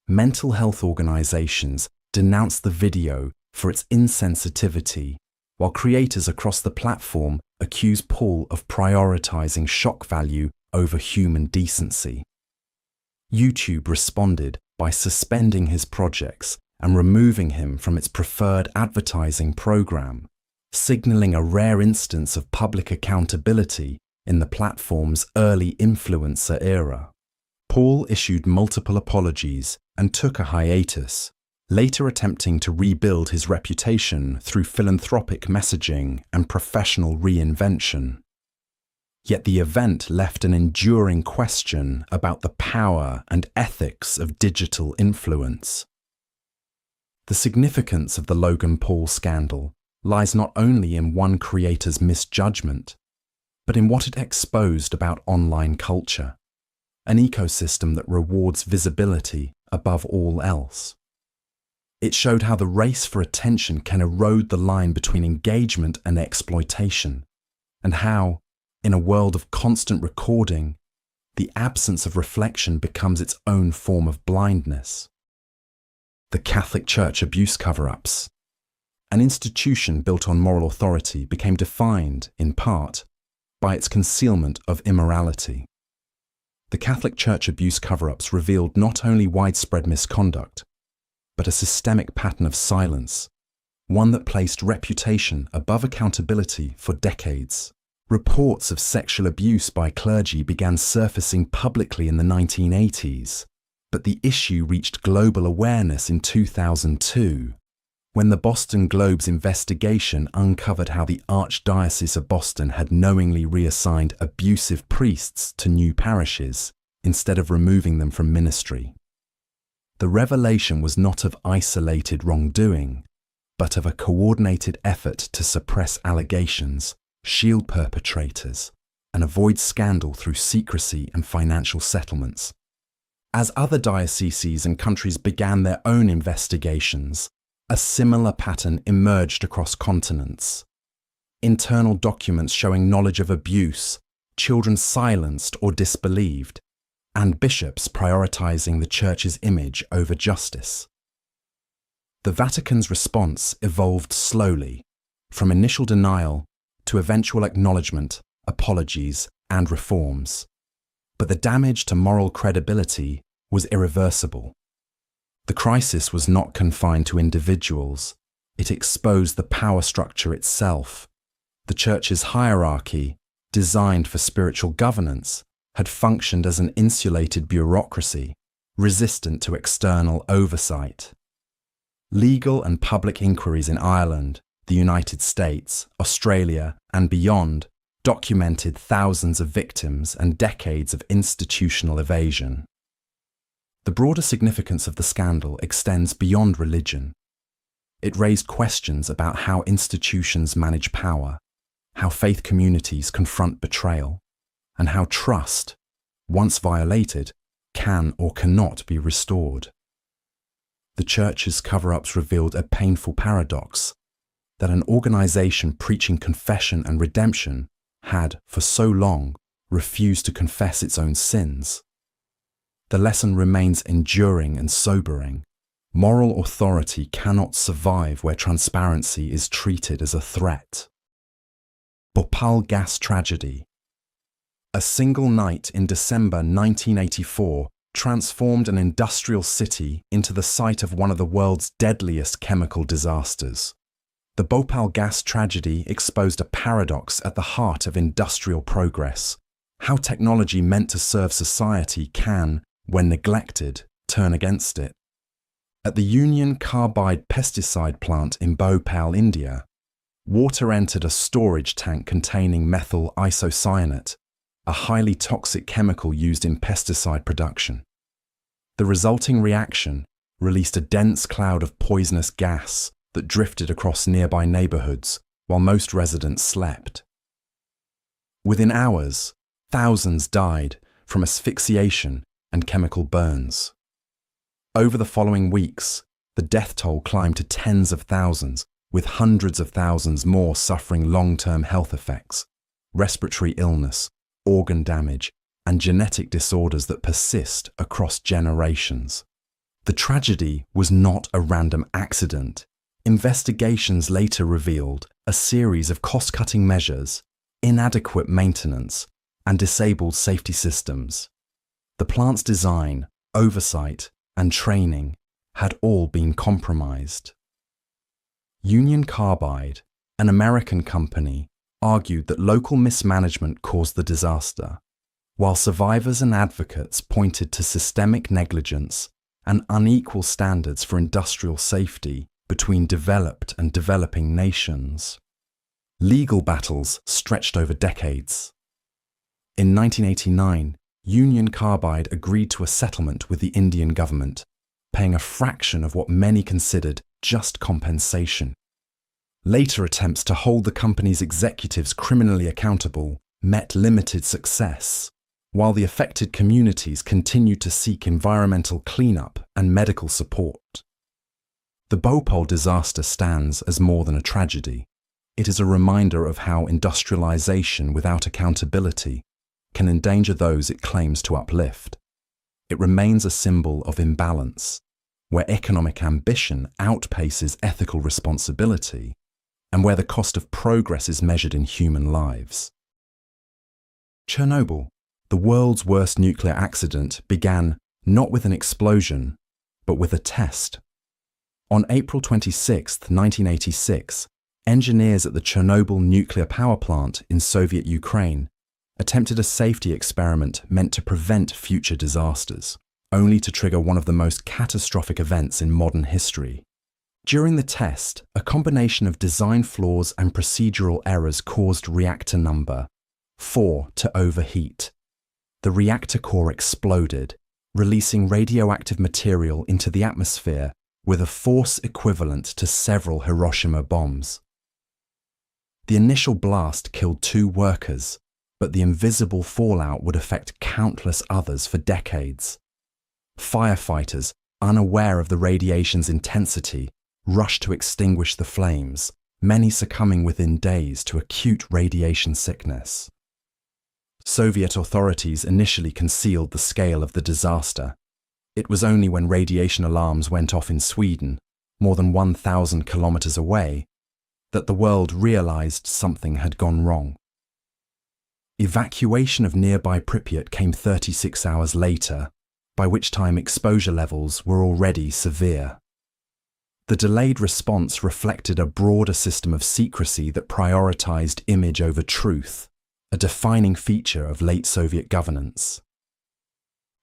Mental health organizations denounced the video for its insensitivity, while creators across the platform accused Paul of prioritizing shock value over human decency. YouTube responded by suspending his projects and removing him from its preferred advertising program, signaling a rare instance of public accountability in the platform's early influencer era. Paul issued multiple apologies and took a hiatus, later attempting to rebuild his reputation through philanthropic messaging and professional reinvention. Yet the event left an enduring question about the power and ethics of digital influence. The significance of the Logan Paul scandal lies not only in one creator's misjudgment, but in what it exposed about online culture, an ecosystem that rewards visibility above all else. It showed how the race for attention can erode the line between engagement and exploitation, and how, in a world of constant recording, the absence of reflection becomes its own form of blindness. The Catholic Church abuse cover-ups. An institution built on moral authority became defined, in part, by its concealment of immorality. The Catholic Church abuse cover-ups revealed not only widespread misconduct, but a systemic pattern of silence, one that placed reputation above accountability for decades. Reports of sexual abuse by clergy began surfacing publicly in the 1980s, but the issue reached global awareness in 2002, when the Boston Globe's investigation uncovered how the Archdiocese of Boston had knowingly reassigned abusive priests to new parishes instead of removing them from ministry. The revelation was not of isolated wrongdoing, but of a coordinated effort to suppress allegations, shield perpetrators, and avoid scandal through secrecy and financial settlements. As other dioceses and countries began their own investigations, a similar pattern emerged across continents. Internal documents showing knowledge of abuse, children silenced or disbelieved, and bishops prioritizing the Church's image over justice. The Vatican's response evolved slowly, from initial denial to eventual acknowledgement, apologies, and reforms. But the damage to moral credibility was irreversible. The crisis was not confined to individuals. It exposed the power structure itself. The Church's hierarchy, designed for spiritual governance, had functioned as an insulated bureaucracy, resistant to external oversight. Legal and public inquiries in Ireland, the United States, Australia, and beyond documented thousands of victims and decades of institutional evasion. The broader significance of the scandal extends beyond religion. It raised questions about how institutions manage power, how faith communities confront betrayal, and how trust, once violated, can or cannot be restored. The church's cover-ups revealed a painful paradox, that an organization preaching confession and redemption had, for so long, refused to confess its own sins. The lesson remains enduring and sobering. Moral authority cannot survive where transparency is treated as a threat. Bhopal gas tragedy. A single night in December 1984 transformed an industrial city into the site of one of the world's deadliest chemical disasters. The Bhopal gas tragedy exposed a paradox at the heart of industrial progress: how technology meant to serve society can, when neglected, turn against it. At the Union Carbide pesticide plant in Bhopal, India, water entered a storage tank containing methyl isocyanate, a highly toxic chemical used in pesticide production. The resulting reaction released a dense cloud of poisonous gas that drifted across nearby neighborhoods while most residents slept. Within hours, thousands died from asphyxiation and chemical burns. Over the following weeks, the death toll climbed to tens of thousands, with hundreds of thousands more suffering long-term health effects, respiratory illness, organ damage, and genetic disorders that persist across generations. The tragedy was not a random accident. Investigations later revealed a series of cost-cutting measures, inadequate maintenance, and disabled safety systems. The plant's design, oversight, and training had all been compromised. Union Carbide, an American company, argued that local mismanagement caused the disaster, while survivors and advocates pointed to systemic negligence and unequal standards for industrial safety between developed and developing nations. Legal battles stretched over decades. In 1989, Union Carbide agreed to a settlement with the Indian government, paying a fraction of what many considered just compensation. Later attempts to hold the company's executives criminally accountable met limited success, while the affected communities continued to seek environmental cleanup and medical support. The Bhopal disaster stands as more than a tragedy. It is a reminder of how industrialization without accountability can endanger those it claims to uplift. It remains a symbol of imbalance, where economic ambition outpaces ethical responsibility, and where the cost of progress is measured in human lives. Chernobyl, the world's worst nuclear accident, began not with an explosion, but with a test. On April 26, 1986, engineers at the Chernobyl nuclear power plant in Soviet Ukraine attempted a safety experiment meant to prevent future disasters, only to trigger one of the most catastrophic events in modern history. During the test, a combination of design flaws and procedural errors caused reactor number 4 to overheat. The reactor core exploded, releasing radioactive material into the atmosphere with a force equivalent to several Hiroshima bombs. The initial blast killed 2 workers, but the invisible fallout would affect countless others for decades. Firefighters, unaware of the radiation's intensity, rushed to extinguish the flames, many succumbing within days to acute radiation sickness. Soviet authorities initially concealed the scale of the disaster. It was only when radiation alarms went off in Sweden, more than 1,000 kilometers away, that the world realized something had gone wrong. Evacuation of nearby Pripyat came 36 hours later, by which time exposure levels were already severe. The delayed response reflected a broader system of secrecy that prioritized image over truth, a defining feature of late Soviet governance.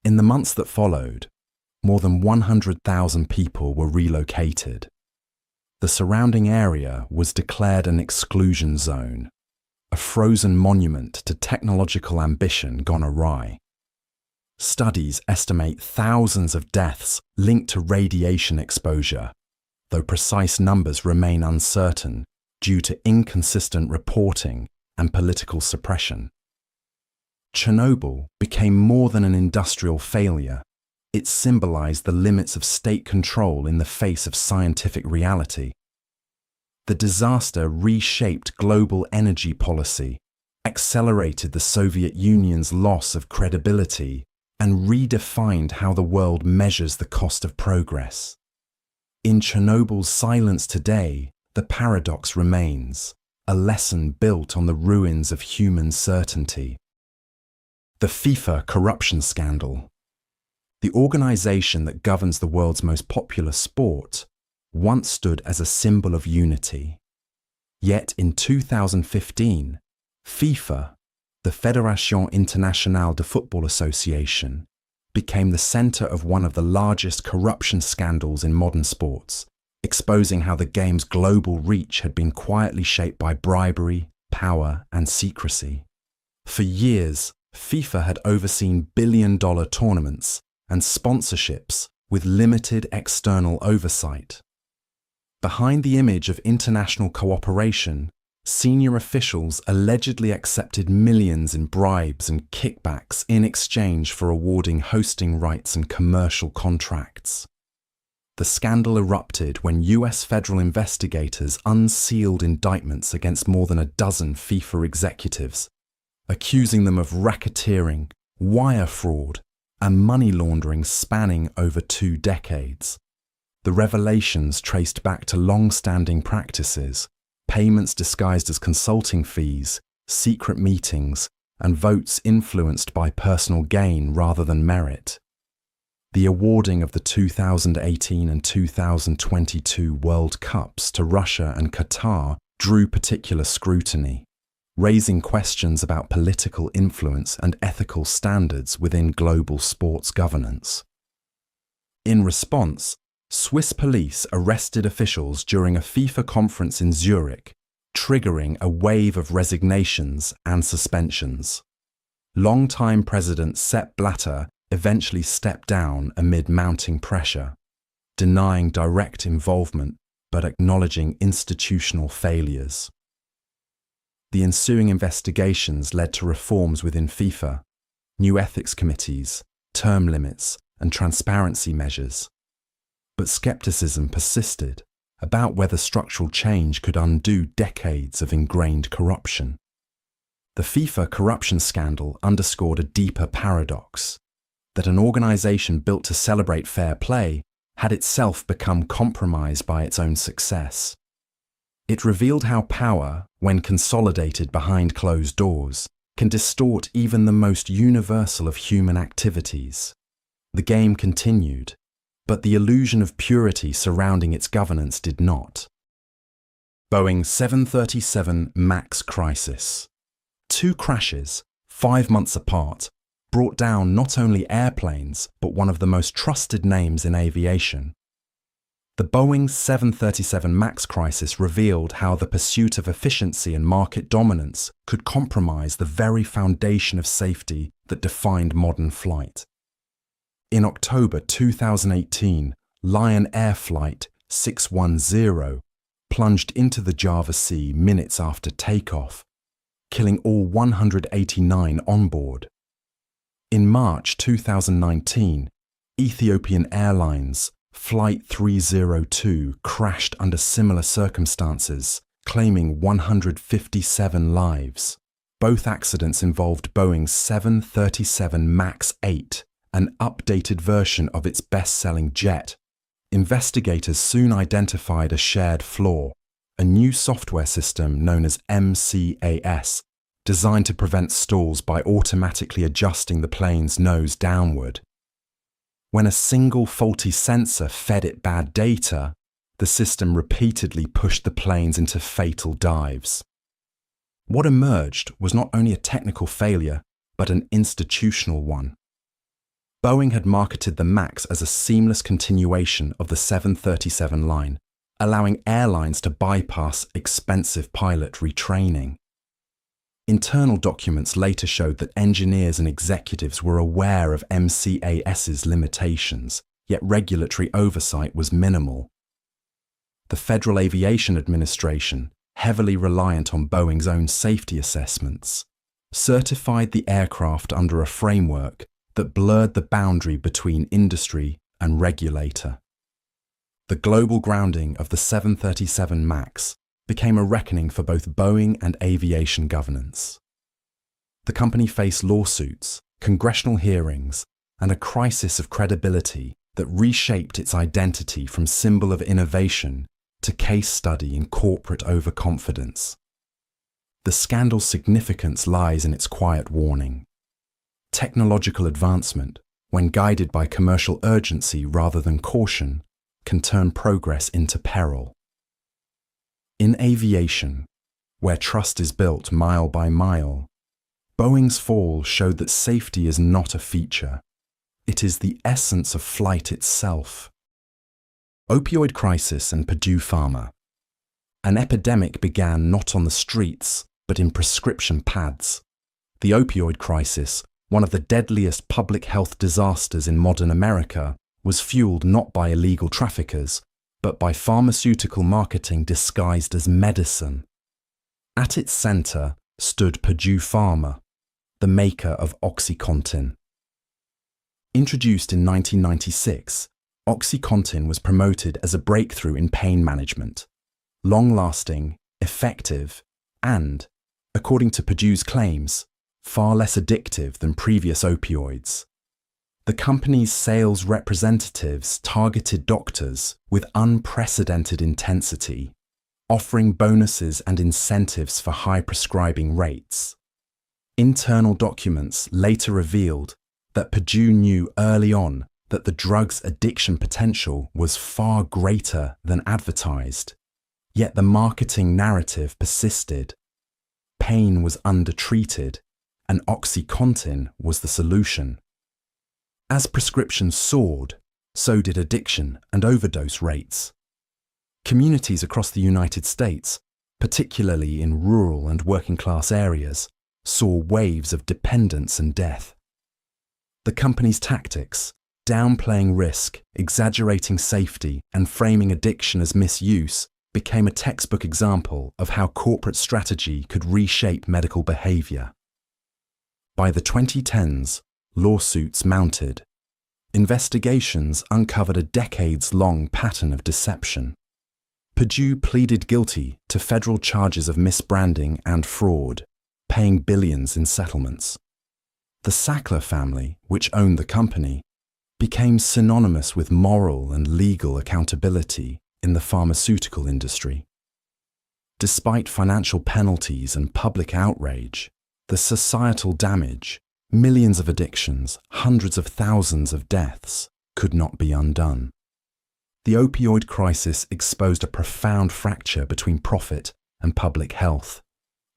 In the months that followed, more than 100,000 people were relocated. The surrounding area was declared an exclusion zone, a frozen monument to technological ambition gone awry. Studies estimate thousands of deaths linked to radiation exposure, though precise numbers remain uncertain due to inconsistent reporting and political suppression. Chernobyl became more than an industrial failure. It symbolized the limits of state control in the face of scientific reality. The disaster reshaped global energy policy, accelerated the Soviet Union's loss of credibility, and redefined how the world measures the cost of progress. In Chernobyl's silence today, the paradox remains, a lesson built on the ruins of human certainty. The FIFA corruption scandal. The organization that governs the world's most popular sport once stood as a symbol of unity. Yet in 2015, FIFA, the Fédération Internationale de Football Association, became the center of one of the largest corruption scandals in modern sports, exposing how the game's global reach had been quietly shaped by bribery, power, and secrecy. For years, FIFA had overseen billion-dollar tournaments and sponsorships with limited external oversight. Behind the image of international cooperation, senior officials allegedly accepted millions in bribes and kickbacks in exchange for awarding hosting rights and commercial contracts. The scandal erupted when US federal investigators unsealed indictments against more than a dozen FIFA executives, accusing them of racketeering, wire fraud, and money laundering spanning over 2 decades. The revelations traced back to long-standing practices, payments disguised as consulting fees, secret meetings, and votes influenced by personal gain rather than merit. The awarding of the 2018 and 2022 World Cups to Russia and Qatar drew particular scrutiny, raising questions about political influence and ethical standards within global sports governance. In response, Swiss police arrested officials during a FIFA conference in Zurich, triggering a wave of resignations and suspensions. Longtime President Sepp Blatter eventually stepped down amid mounting pressure, denying direct involvement but acknowledging institutional failures. The ensuing investigations led to reforms within FIFA, new ethics committees, term limits, and transparency measures. But skepticism persisted about whether structural change could undo decades of ingrained corruption. The FIFA corruption scandal underscored a deeper paradox, that an organization built to celebrate fair play had itself become compromised by its own success. It revealed how power, when consolidated behind closed doors, can distort even the most universal of human activities. The game continued, but the illusion of purity surrounding its governance did not. Boeing 737 MAX crisis. 2 crashes, 5 months apart, brought down not only airplanes, but one of the most trusted names in aviation. The Boeing 737 MAX crisis revealed how the pursuit of efficiency and market dominance could compromise the very foundation of safety that defined modern flight. In October 2018, Lion Air Flight 610 plunged into the Java Sea minutes after takeoff, killing all 189 on board. In March 2019, Ethiopian Airlines Flight 302 crashed under similar circumstances, claiming 157 lives. Both accidents involved Boeing's 737 MAX 8, an updated version of its best-selling jet. Investigators soon identified a shared flaw, a new software system known as MCAS, designed to prevent stalls by automatically adjusting the plane's nose downward. When a single faulty sensor fed it bad data, the system repeatedly pushed the planes into fatal dives. What emerged was not only a technical failure, but an institutional one. Boeing had marketed the MAX as a seamless continuation of the 737 line, allowing airlines to bypass expensive pilot retraining. Internal documents later showed that engineers and executives were aware of MCAS's limitations, yet regulatory oversight was minimal. the Federal Aviation Administration, heavily reliant on Boeing's own safety assessments, certified the aircraft under a framework that blurred the boundary between industry and regulator. The global grounding of the 737 MAX became a reckoning for both Boeing and aviation governance. The company faced lawsuits, congressional hearings, and a crisis of credibility that reshaped its identity from symbol of innovation to case study in corporate overconfidence. The scandal's significance lies in its quiet warning. Technological advancement, when guided by commercial urgency rather than caution, can turn progress into peril. In aviation, where trust is built mile by mile, Boeing's fall showed that safety is not a feature. It is the essence of flight itself. Opioid crisis and Purdue Pharma. An epidemic began not on the streets, but in prescription pads. The opioid crisis, one of the deadliest public health disasters in modern America, was fueled not by illegal traffickers, but by pharmaceutical marketing disguised as medicine. At its center stood Purdue Pharma, the maker of OxyContin. Introduced in 1996, OxyContin was promoted as a breakthrough in pain management, long-lasting, effective, and, according to Purdue's claims, far less addictive than previous opioids. The company's sales representatives targeted doctors with unprecedented intensity, offering bonuses and incentives for high prescribing rates. Internal documents later revealed that Purdue knew early on that the drug's addiction potential was far greater than advertised, yet the marketing narrative persisted. Pain was undertreated, and OxyContin was the solution. As prescriptions soared, so did addiction and overdose rates. Communities across the United States, particularly in rural and working-class areas, saw waves of dependence and death. The company's tactics, downplaying risk, exaggerating safety, and framing addiction as misuse, became a textbook example of how corporate strategy could reshape medical behavior. By the 2010s, lawsuits mounted. Investigations uncovered a decades-long pattern of deception. Purdue pleaded guilty to federal charges of misbranding and fraud, paying billions in settlements. The Sackler family, which owned the company, became synonymous with moral and legal accountability in the pharmaceutical industry. Despite financial penalties and public outrage, the societal damage, millions of addictions, hundreds of thousands of deaths, could not be undone. The opioid crisis exposed a profound fracture between profit and public health.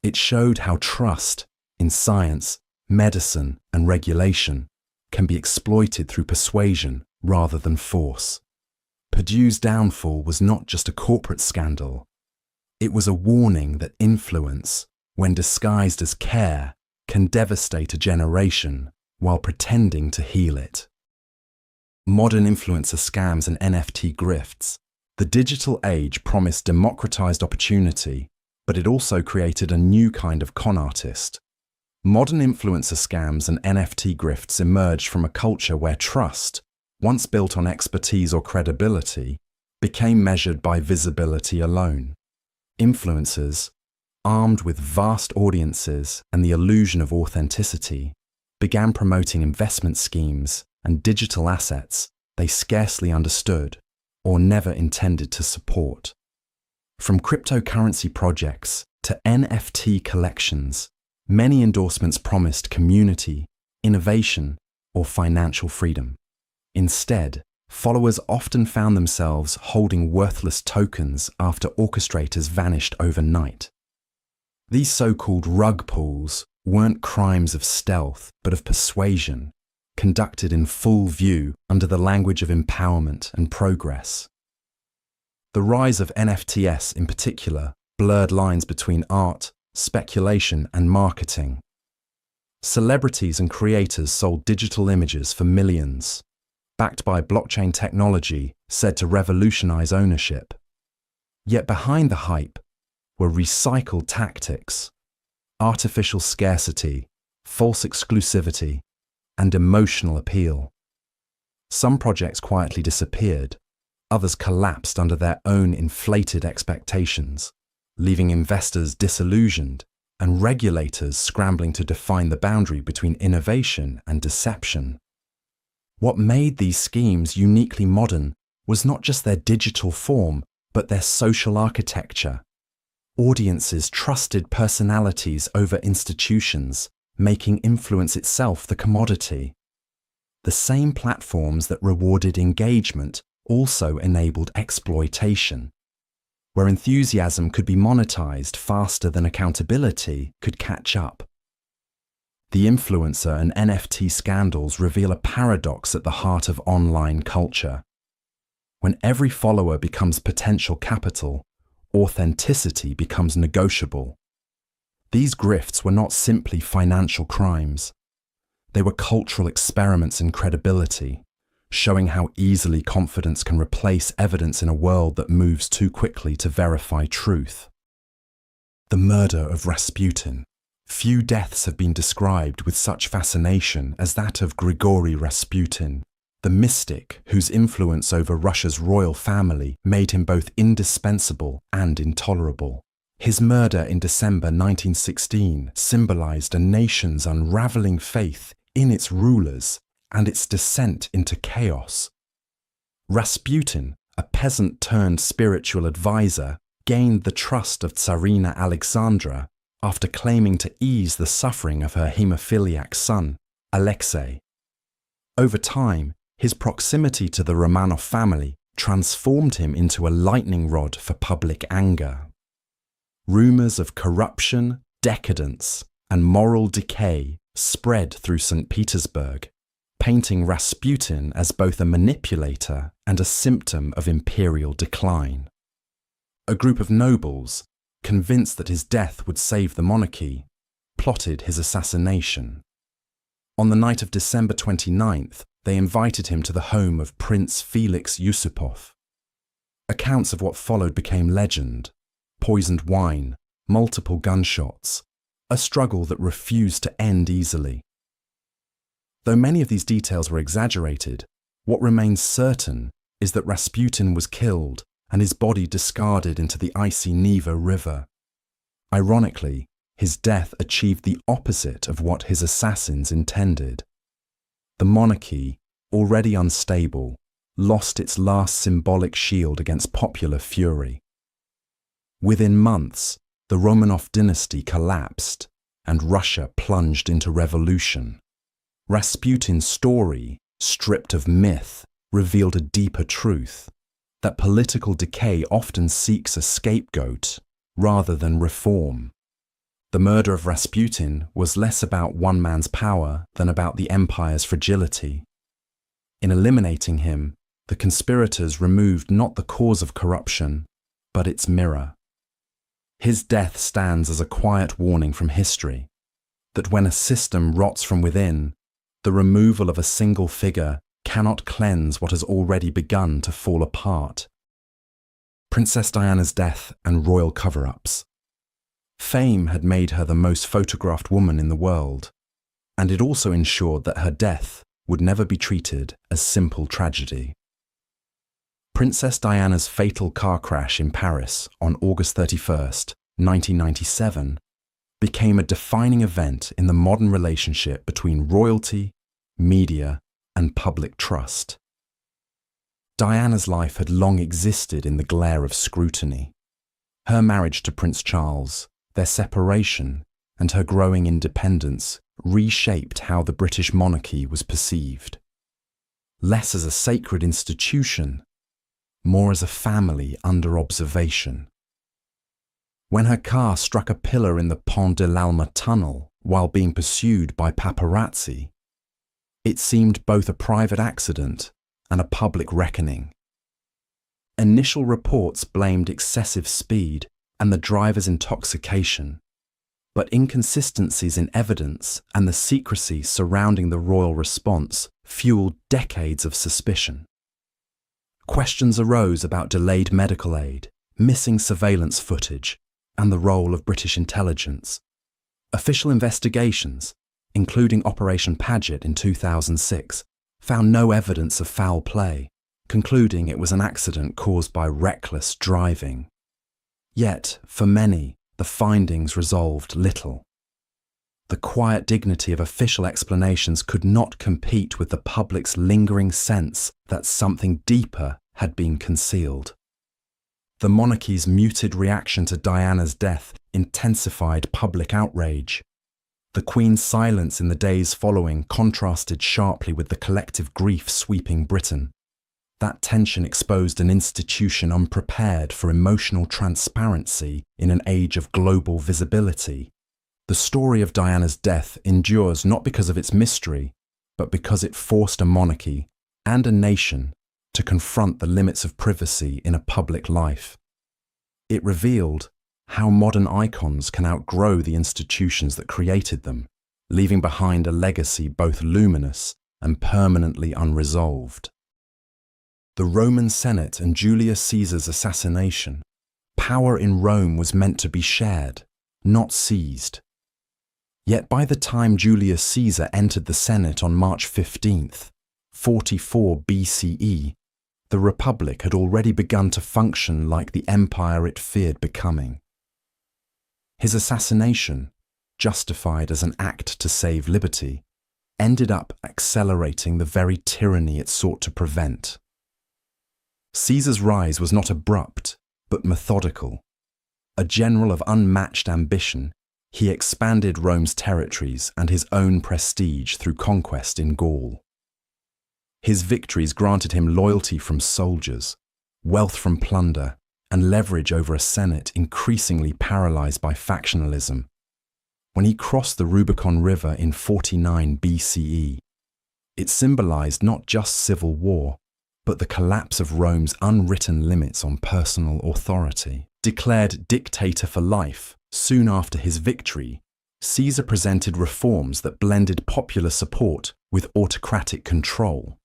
It showed how trust in science, medicine, and regulation can be exploited through persuasion rather than force. Purdue's downfall was not just a corporate scandal. It was a warning that influence, when disguised as care, can devastate a generation while pretending to heal it. Modern influencer scams and NFT grifts. The digital age promised democratized opportunity, but it also created a new kind of con artist. Modern influencer scams and NFT grifts emerged from a culture where trust, once built on expertise or credibility, became measured by visibility alone. Influencers, armed with vast audiences and the illusion of authenticity, began promoting investment schemes and digital assets they scarcely understood or never intended to support. From cryptocurrency projects to NFT collections, many endorsements promised community, innovation, or financial freedom. Instead, followers often found themselves holding worthless tokens after orchestrators vanished overnight. These so-called rug pulls weren't crimes of stealth, but of persuasion, conducted in full view under the language of empowerment and progress. The rise of NFTs in particular blurred lines between art, speculation, and marketing. Celebrities and creators sold digital images for millions, backed by blockchain technology said to revolutionize ownership. Yet behind the hype were recycled tactics, artificial scarcity, false exclusivity, and emotional appeal. Some projects quietly disappeared, others collapsed under their own inflated expectations, leaving investors disillusioned and regulators scrambling to define the boundary between innovation and deception. What made these schemes uniquely modern was not just their digital form, but their social architecture. Audiences trusted personalities over institutions, making influence itself the commodity. The same platforms that rewarded engagement also enabled exploitation. Where enthusiasm could be monetized faster than accountability could catch up. The influencer and NFT scandals reveal a paradox at the heart of online culture. When every follower becomes potential capital, authenticity becomes negotiable. These grifts were not simply financial crimes. They were cultural experiments in credibility, showing how easily confidence can replace evidence in a world that moves too quickly to verify truth. The murder of Rasputin. Few deaths have been described with such fascination as that of Grigory Rasputin, the mystic whose influence over Russia's royal family made him both indispensable and intolerable. His murder in December 1916 symbolized a nation's unraveling faith in its rulers and its descent into chaos. Rasputin, a peasant turned spiritual advisor, gained the trust of Tsarina Alexandra after claiming to ease the suffering of her hemophiliac son, Alexei. Over time, his proximity to the Romanov family transformed him into a lightning rod for public anger. Rumors of corruption, decadence, and moral decay spread through St. Petersburg, painting Rasputin as both a manipulator and a symptom of imperial decline. A group of nobles, convinced that his death would save the monarchy, plotted his assassination. On the night of December 29th, they invited him to the home of Prince Felix Yusupov. Accounts of what followed became legend: poisoned wine, multiple gunshots, a struggle that refused to end easily. Though many of these details were exaggerated, what remains certain is that Rasputin was killed and his body discarded into the icy Neva River. Ironically, his death achieved the opposite of what his assassins intended. The monarchy, already unstable, lost its last symbolic shield against popular fury. Within months, the Romanov dynasty collapsed and Russia plunged into revolution. Rasputin's story, stripped of myth, revealed a deeper truth: that political decay often seeks a scapegoat rather than reform. The murder of Rasputin was less about one man's power than about the empire's fragility. In eliminating him, the conspirators removed not the cause of corruption, but its mirror. His death stands as a quiet warning from history that when a system rots from within, the removal of a single figure cannot cleanse what has already begun to fall apart. Princess Diana's death and royal cover-ups. Fame had made her the most photographed woman in the world, and it also ensured that her death would never be treated as simple tragedy. Princess Diana's fatal car crash in Paris on August 31st, 1997, became a defining event in the modern relationship between royalty, media, and public trust. Diana's life had long existed in the glare of scrutiny. Her marriage to Prince Charles, their separation, and her growing independence reshaped how the British monarchy was perceived. Less as a sacred institution, more as a family under observation. When her car struck a pillar in the Pont de l'Alma tunnel while being pursued by paparazzi, it seemed both a private accident and a public reckoning. Initial reports blamed excessive speed and the driver's intoxication, but inconsistencies in evidence and the secrecy surrounding the royal response fueled decades of suspicion. Questions arose about delayed medical aid, missing surveillance footage, and the role of British intelligence. Official investigations, including Operation Paget in 2006, found no evidence of foul play, concluding it was an accident caused by reckless driving. Yet, for many, the findings resolved little. The quiet dignity of official explanations could not compete with the public's lingering sense that something deeper had been concealed. The monarchy's muted reaction to Diana's death intensified public outrage. The Queen's silence in the days following contrasted sharply with the collective grief sweeping Britain. That tension exposed an institution unprepared for emotional transparency in an age of global visibility. The story of Diana's death endures not because of its mystery, but because it forced a monarchy and a nation to confront the limits of privacy in a public life. It revealed how modern icons can outgrow the institutions that created them, leaving behind a legacy both luminous and permanently unresolved. The Roman Senate and Julius Caesar's assassination. Power in Rome was meant to be shared, not seized. Yet by the time Julius Caesar entered the Senate on March 15th, 44 BCE, the Republic had already begun to function like the empire it feared becoming. His assassination, justified as an act to save liberty, ended up accelerating the very tyranny it sought to prevent. Caesar's rise was not abrupt, but methodical. A general of unmatched ambition, he expanded Rome's territories and his own prestige through conquest in Gaul. His victories granted him loyalty from soldiers, wealth from plunder, and leverage over a Senate increasingly paralyzed by factionalism. When he crossed the Rubicon River in 49 BCE, it symbolized not just civil war, but the collapse of Rome's unwritten limits on personal authority. Declared dictator for life, soon after his victory, Caesar presented reforms that blended popular support with autocratic control.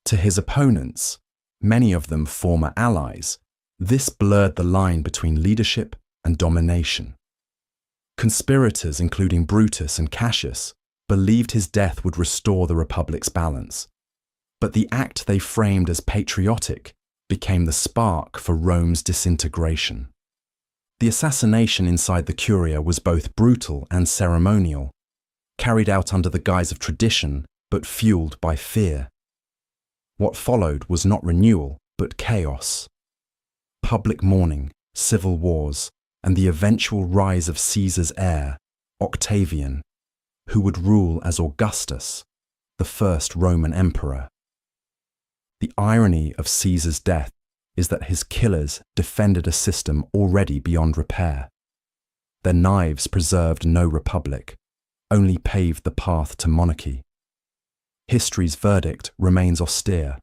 To his opponents, many of them former allies, this blurred the line between leadership and domination. Conspirators, including Brutus and Cassius, believed his death would restore the Republic's balance. But the act they framed as patriotic became the spark for Rome's disintegration. The assassination inside the Curia was both brutal and ceremonial, carried out under the guise of tradition but fueled by fear. What followed was not renewal, but chaos. Public mourning, civil wars, and the eventual rise of Caesar's heir, Octavian, who would rule as Augustus, the first Roman emperor. The irony of Caesar's death is that his killers defended a system already beyond repair. Their knives preserved no republic, only paved the path to monarchy. History's verdict remains austere.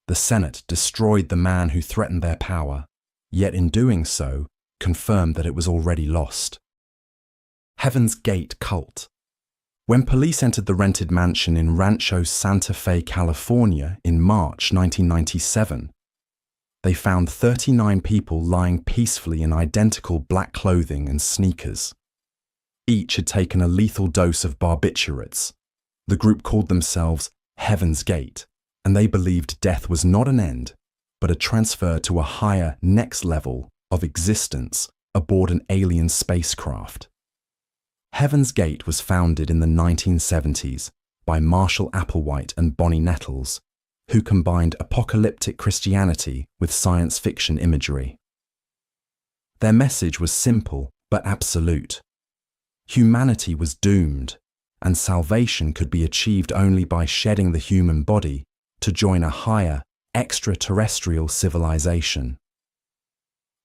The Senate destroyed the man who threatened their power, yet in doing so, confirmed that it was already lost. Heaven's Gate cult. When police entered the rented mansion in Rancho Santa Fe, California in March 1997, they found 39 people lying peacefully in identical black clothing and sneakers. Each had taken a lethal dose of barbiturates. The group called themselves Heaven's Gate, and they believed death was not an end, but a transfer to a higher next level of existence aboard an alien spacecraft. Heaven's Gate was founded in the 1970s by Marshall Applewhite and Bonnie Nettles, who combined apocalyptic Christianity with science fiction imagery. Their message was simple but absolute. Humanity was doomed, and salvation could be achieved only by shedding the human body to join a higher, extraterrestrial civilization.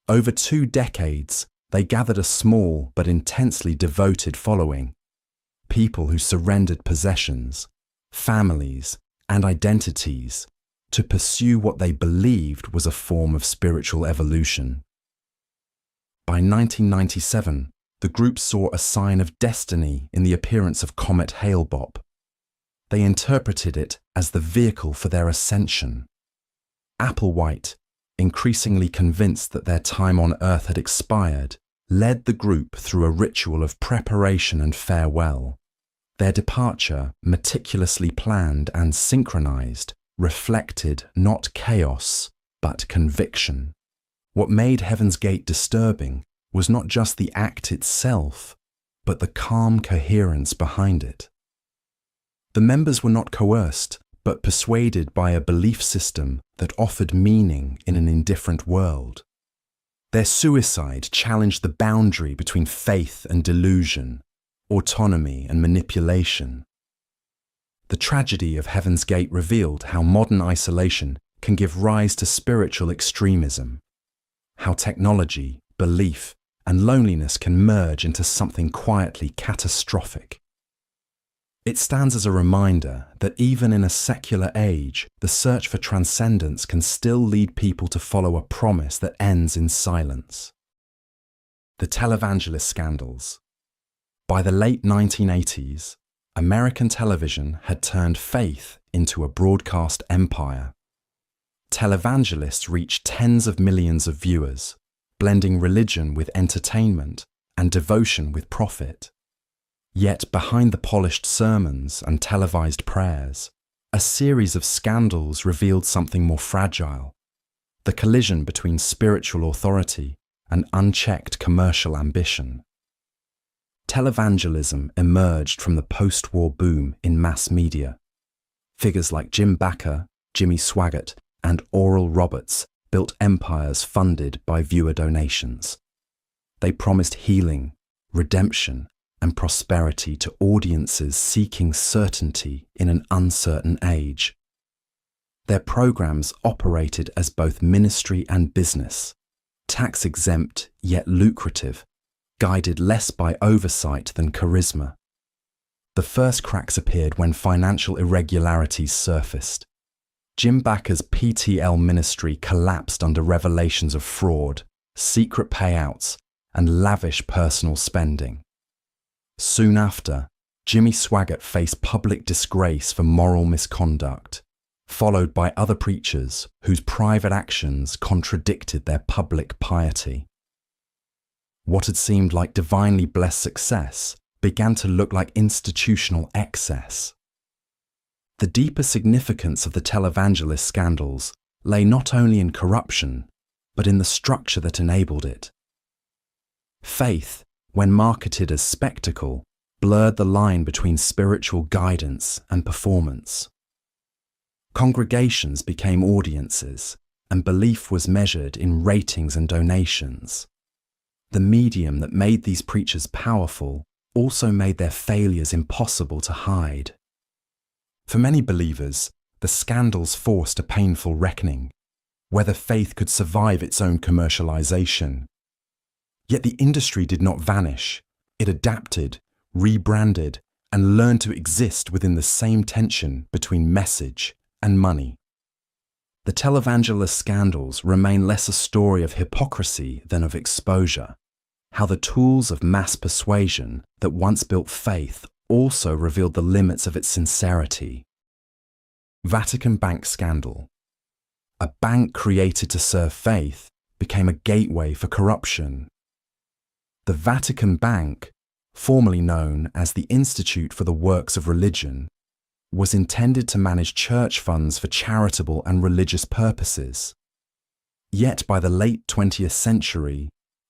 Over 2 decades, they gathered a small but intensely devoted following, people who surrendered possessions, families, and identities to pursue what they believed was a form of spiritual evolution. By 1997, the group saw a sign of destiny in the appearance of Comet Hale-Bopp. They interpreted it as the vehicle for their ascension. Applewhite, increasingly convinced that their time on Earth had expired, led the group through a ritual of preparation and farewell. Their departure, meticulously planned and synchronized, reflected not chaos, but conviction. What made Heaven's Gate disturbing was not just the act itself, but the calm coherence behind it. The members were not coerced, but persuaded by a belief system that offered meaning in an indifferent world. Their suicide challenged the boundary between faith and delusion, autonomy and manipulation. The tragedy of Heaven's Gate revealed how modern isolation can give rise to spiritual extremism, how technology, belief, and loneliness can merge into something quietly catastrophic. It stands as a reminder that even in a secular age, the search for transcendence can still lead people to follow a promise that ends in silence. The televangelist scandals. By the late 1980s, American television had turned faith into a broadcast empire. Televangelists reached tens of millions of viewers, blending religion with entertainment and devotion with profit. Yet behind the polished sermons and televised prayers, a series of scandals revealed something more fragile: the collision between spiritual authority and unchecked commercial ambition. Televangelism emerged from the post-war boom in mass media. Figures like Jim Bakker, Jimmy Swaggart, and Oral Roberts built empires funded by viewer donations. They promised healing, redemption, and prosperity to audiences seeking certainty in an uncertain age. Their programs operated as both ministry and business, tax-exempt yet lucrative, guided less by oversight than charisma. The first cracks appeared when financial irregularities surfaced. Jim Bakker's PTL ministry collapsed under revelations of fraud, secret payouts, and lavish personal spending. Soon after, Jimmy Swaggart faced public disgrace for moral misconduct, followed by other preachers whose private actions contradicted their public piety. What had seemed like divinely blessed success began to look like institutional excess. The deeper significance of the televangelist scandals lay not only in corruption, but in the structure that enabled it. Faith, when marketed as spectacle, blurred the line between spiritual guidance and performance. Congregations became audiences, and belief was measured in ratings and donations. The medium that made these preachers powerful also made their failures impossible to hide. For many believers, the scandals forced a painful reckoning, whether faith could survive its own commercialization. Yet the industry did not vanish. It adapted, rebranded, and learned to exist within the same tension between message and money. The televangelist scandals remain less a story of hypocrisy than of exposure, how the tools of mass persuasion that once built faith also revealed the limits of its sincerity. Vatican Bank scandal. A bank created to serve faith became a gateway for corruption. The Vatican Bank, formerly known as the Institute for the Works of Religion, was intended to manage church funds for charitable and religious purposes. Yet by the late 20th century,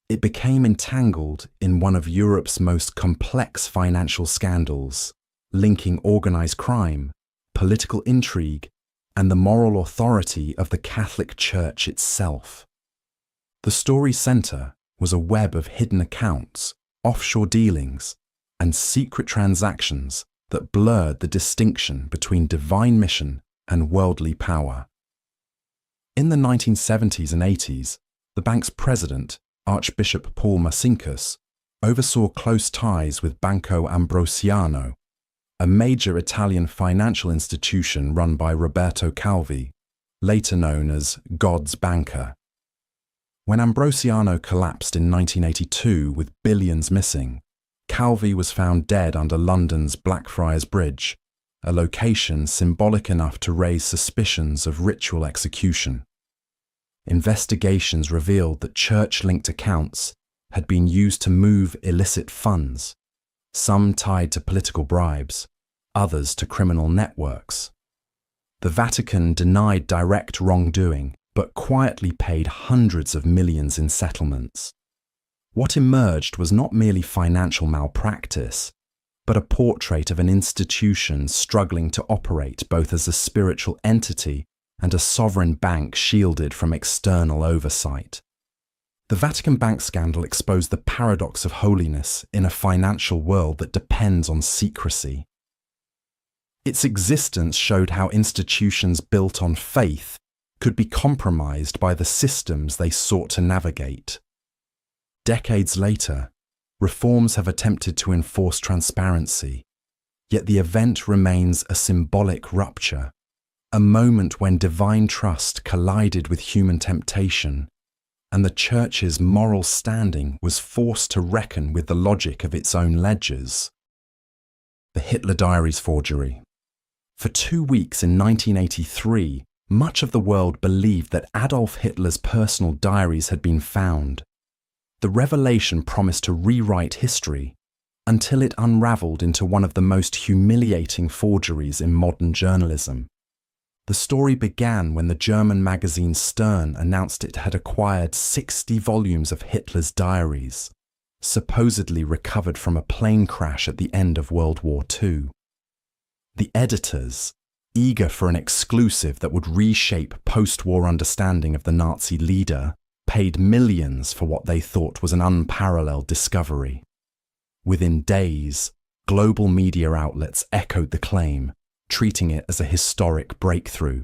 it became entangled in one of Europe's most complex financial scandals, linking organized crime, political intrigue, and the moral authority of the Catholic Church itself. The story's center was a web of hidden accounts, offshore dealings, and secret transactions that blurred the distinction between divine mission and worldly power. In the 1970s and 80s, the bank's president, Archbishop Paul Marcinkus, oversaw close ties with Banco Ambrosiano, a major Italian financial institution run by Roberto Calvi, later known as God's banker. When Ambrosiano collapsed in 1982 with billions missing, Calvi was found dead under London's Blackfriars Bridge, a location symbolic enough to raise suspicions of ritual execution. investigations revealed that church-linked accounts had been used to move illicit funds, some tied to political bribes, others to criminal networks. The Vatican denied direct wrongdoing, but quietly paid hundreds of millions in settlements. What emerged was not merely financial malpractice, but a portrait of an institution struggling to operate both as a spiritual entity and a sovereign bank shielded from external oversight. The Vatican bank scandal exposed the paradox of holiness in a financial world that depends on secrecy. Its existence showed how institutions built on faith could be compromised by the systems they sought to navigate. Decades later, reforms have attempted to enforce transparency, yet the event remains a symbolic rupture, a moment when divine trust collided with human temptation, and the Church's moral standing was forced to reckon with the logic of its own ledgers. The Hitler Diaries forgery. For 2 weeks in 1983, much of the world believed that Adolf Hitler's personal diaries had been found. The revelation promised to rewrite history, until it unraveled into one of the most humiliating forgeries in modern journalism. The story began when the German magazine Stern announced it had acquired 60 volumes of Hitler's diaries, supposedly recovered from a plane crash at the end of World War II. The editors, eager for an exclusive that would reshape post-war understanding of the Nazi leader, paid millions for what they thought was an unparalleled discovery. Within days, global media outlets echoed the claim, treating it as a historic breakthrough.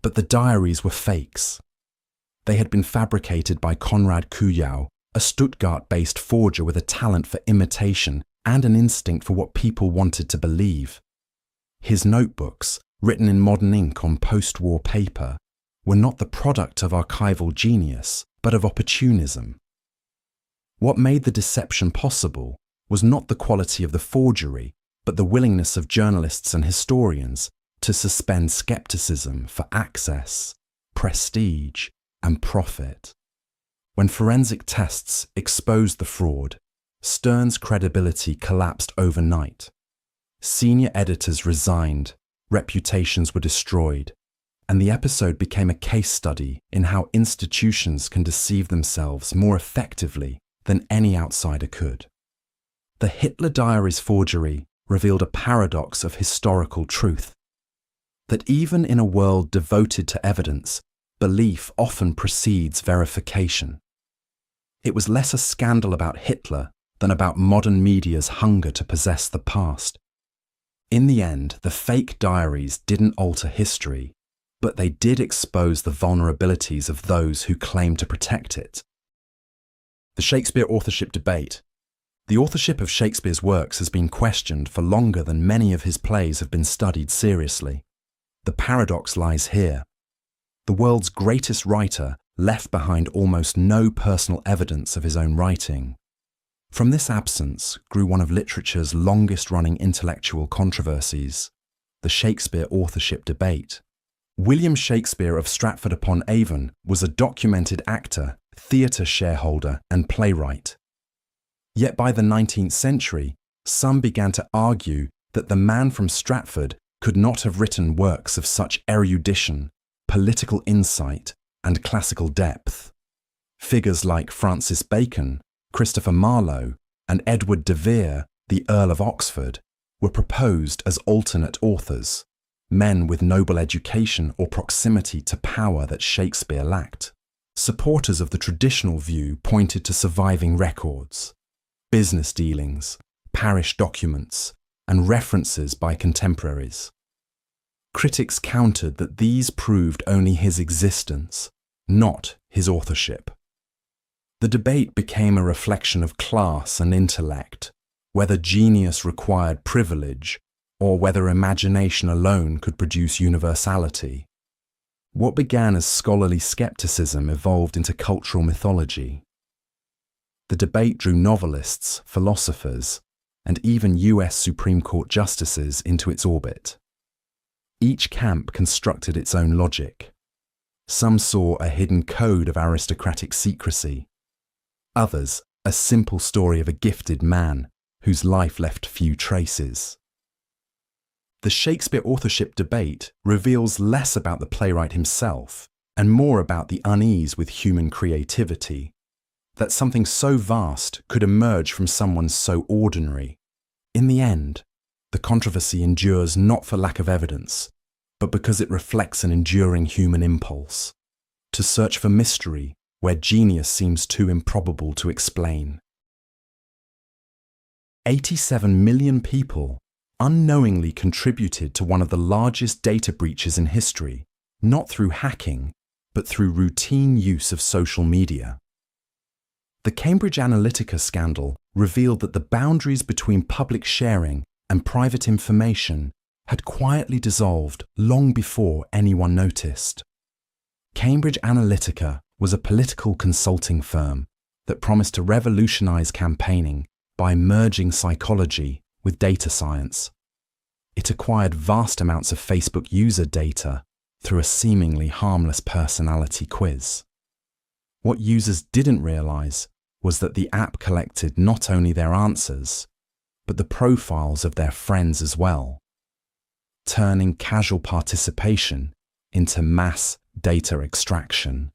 But the diaries were fakes. They had been fabricated by Konrad Kujau, a Stuttgart-based forger with a talent for imitation and an instinct for what people wanted to believe. His notebooks, written in modern ink on post-war paper, were not the product of archival genius, but of opportunism. What made the deception possible was not the quality of the forgery, but the willingness of journalists and historians to suspend skepticism for access, prestige, and profit. When forensic tests exposed the fraud, Stern's credibility collapsed overnight. Senior editors resigned, reputations were destroyed, and the episode became a case study in how institutions can deceive themselves more effectively than any outsider could. The Hitler Diaries forgery revealed a paradox of historical truth, that even in a world devoted to evidence, belief often precedes verification. It was less a scandal about Hitler than about modern media's hunger to possess the past. In the end, the fake diaries didn't alter history, but they did expose the vulnerabilities of those who claim to protect it. The Shakespeare authorship debate. The authorship of Shakespeare's works has been questioned for longer than many of his plays have been studied seriously. The paradox lies here. The world's greatest writer left behind almost no personal evidence of his own writing. From this absence grew one of literature's longest-running intellectual controversies, the Shakespeare authorship debate. William Shakespeare of Stratford-upon-Avon was a documented actor, theatre shareholder, and playwright. Yet by the 19th century, some began to argue that the man from Stratford could not have written works of such erudition, political insight, and classical depth. Figures like Francis Bacon, Christopher Marlowe, and Edward de Vere, the Earl of Oxford, were proposed as alternate authors, men with noble education or proximity to power that Shakespeare lacked. Supporters of the traditional view pointed to surviving records, business dealings, parish documents, and references by contemporaries. Critics countered that these proved only his existence, not his authorship. The debate became a reflection of class and intellect, whether genius required privilege or whether imagination alone could produce universality. What began as scholarly skepticism evolved into cultural mythology. The debate drew novelists, philosophers, and even US Supreme Court justices into its orbit. Each camp constructed its own logic. Some saw a hidden code of aristocratic secrecy. Others, a simple story of a gifted man whose life left few traces. The Shakespeare authorship debate reveals less about the playwright himself and more about the unease with human creativity, that something so vast could emerge from someone so ordinary. In the end, the controversy endures not for lack of evidence, but because it reflects an enduring human impulse to search for mystery where genius seems too improbable to explain. 87 million people unknowingly contributed to one of the largest data breaches in history, not through hacking, but through routine use of social media. The Cambridge Analytica scandal revealed that the boundaries between public sharing and private information had quietly dissolved long before anyone noticed. Cambridge Analytica was a political consulting firm that promised to revolutionize campaigning by merging psychology with data science. It acquired vast amounts of Facebook user data through a seemingly harmless personality quiz. What users didn't realize was that the app collected not only their answers, but the profiles of their friends as well, turning casual participation into mass data extraction.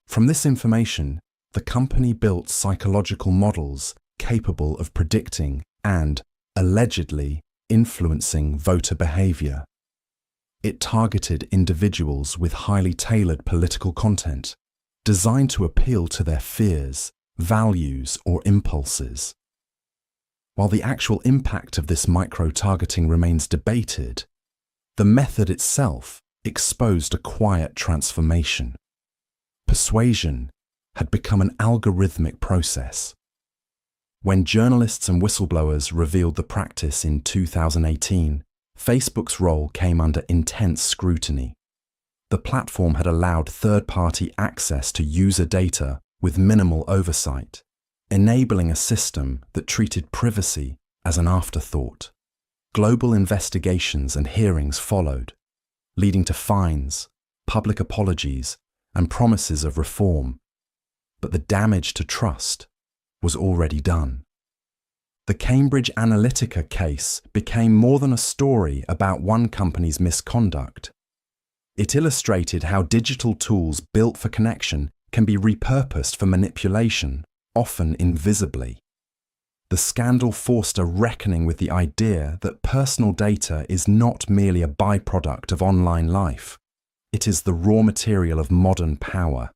From this information, the company built psychological models capable of predicting and, allegedly, influencing voter behavior. It targeted individuals with highly tailored political content, designed to appeal to their fears, values, or impulses. While the actual impact of this micro-targeting remains debated, the method itself exposed a quiet transformation. Persuasion had become an algorithmic process. When journalists and whistleblowers revealed the practice in 2018, Facebook's role came under intense scrutiny. The platform had allowed third-party access to user data with minimal oversight, enabling a system that treated privacy as an afterthought. Global investigations and hearings followed, leading to fines, public apologies, and promises of reform. But the damage to trust was already done. The Cambridge Analytica case became more than a story about one company's misconduct. It illustrated how digital tools built for connection can be repurposed for manipulation, often invisibly. The scandal forced a reckoning with the idea that personal data is not merely a byproduct of online life. It is the raw material of modern power.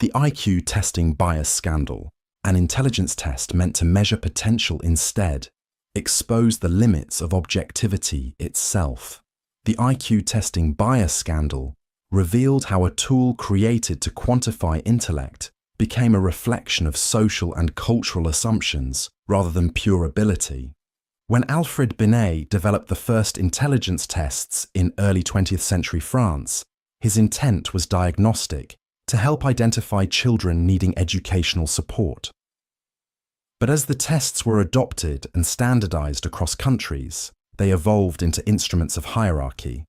The IQ testing bias scandal, an intelligence test meant to measure potential instead, exposed the limits of objectivity itself. The IQ testing bias scandal revealed how a tool created to quantify intellect became a reflection of social and cultural assumptions rather than pure ability. When Alfred Binet developed the first intelligence tests in early 20th century France, his intent was diagnostic, to help identify children needing educational support. But as the tests were adopted and standardized across countries, they evolved into instruments of hierarchy.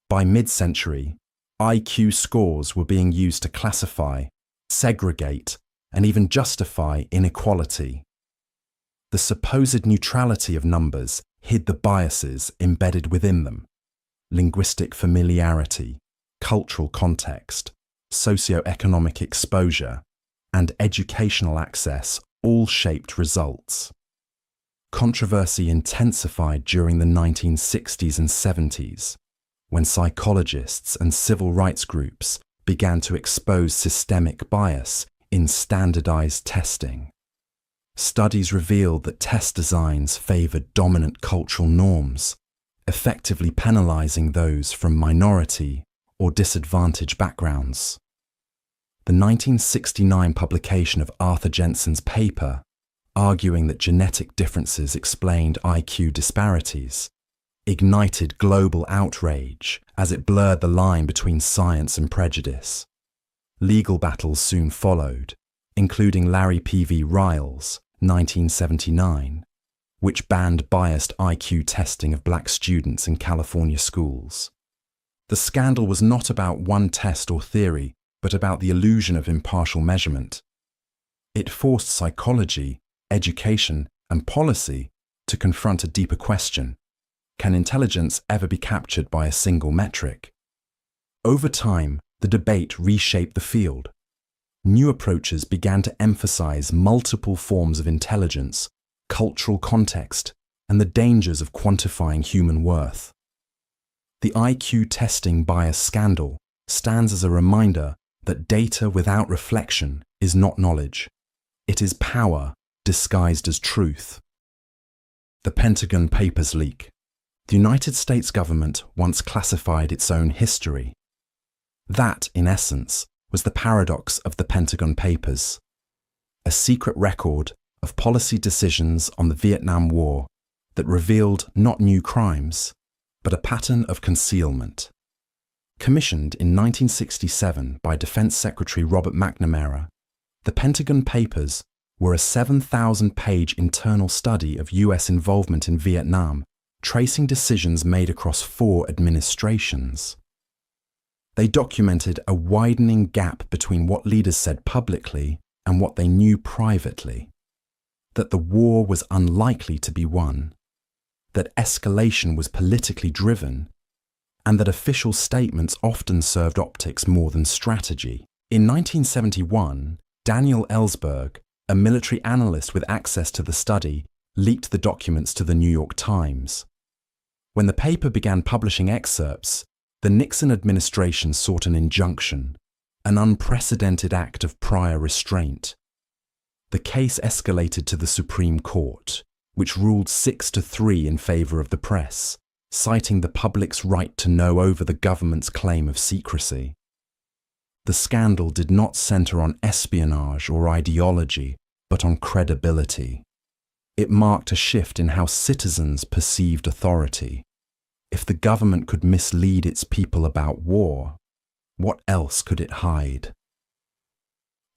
By mid-century, IQ scores were being used to classify, segregate, and even justify inequality. The supposed neutrality of numbers hid the biases embedded within them: linguistic familiarity, cultural context, socioeconomic exposure, and educational access all shaped results. Controversy intensified during the 1960s and 70s, when psychologists and civil rights groups began to expose systemic bias in standardized testing. Studies revealed that test designs favored dominant cultural norms, effectively penalizing those from minority or disadvantaged backgrounds. The 1969 publication of Arthur Jensen's paper, arguing that genetic differences explained IQ disparities, ignited global outrage as it blurred the line between science and prejudice. Legal battles soon followed, including Larry P.V. Ryle's 1979, which banned biased IQ testing of black students in California schools. The scandal was not about one test or theory, but about the illusion of impartial measurement. It forced psychology, education, and policy to confront a deeper question: can intelligence ever be captured by a single metric? Over time, the debate reshaped the field. New approaches began to emphasize multiple forms of intelligence, cultural context, and the dangers of quantifying human worth. The IQ testing bias scandal stands as a reminder that data without reflection is not knowledge. It is power disguised as truth. The Pentagon Papers leak. The United States government once classified its own history. That, in essence, was the paradox of the Pentagon Papers, a secret record of policy decisions on the Vietnam War that revealed not new crimes, but a pattern of concealment. Commissioned in 1967 by Defense Secretary Robert McNamara, the Pentagon Papers were a 7,000-page internal study of US involvement in Vietnam, tracing decisions made across 4 administrations. They documented a widening gap between what leaders said publicly and what they knew privately. That the war was unlikely to be won, that escalation was politically driven, and that official statements often served optics more than strategy. In 1971, Daniel Ellsberg, a military analyst with access to the study, leaked the documents to the New York Times. When the paper began publishing excerpts, the Nixon administration sought an injunction, an unprecedented act of prior restraint. The case escalated to the Supreme Court, which ruled 6-3 in favor of the press, citing the public's right to know over the government's claim of secrecy. The scandal did not center on espionage or ideology, but on credibility. It marked a shift in how citizens perceived authority. If the government could mislead its people about war, what else could it hide?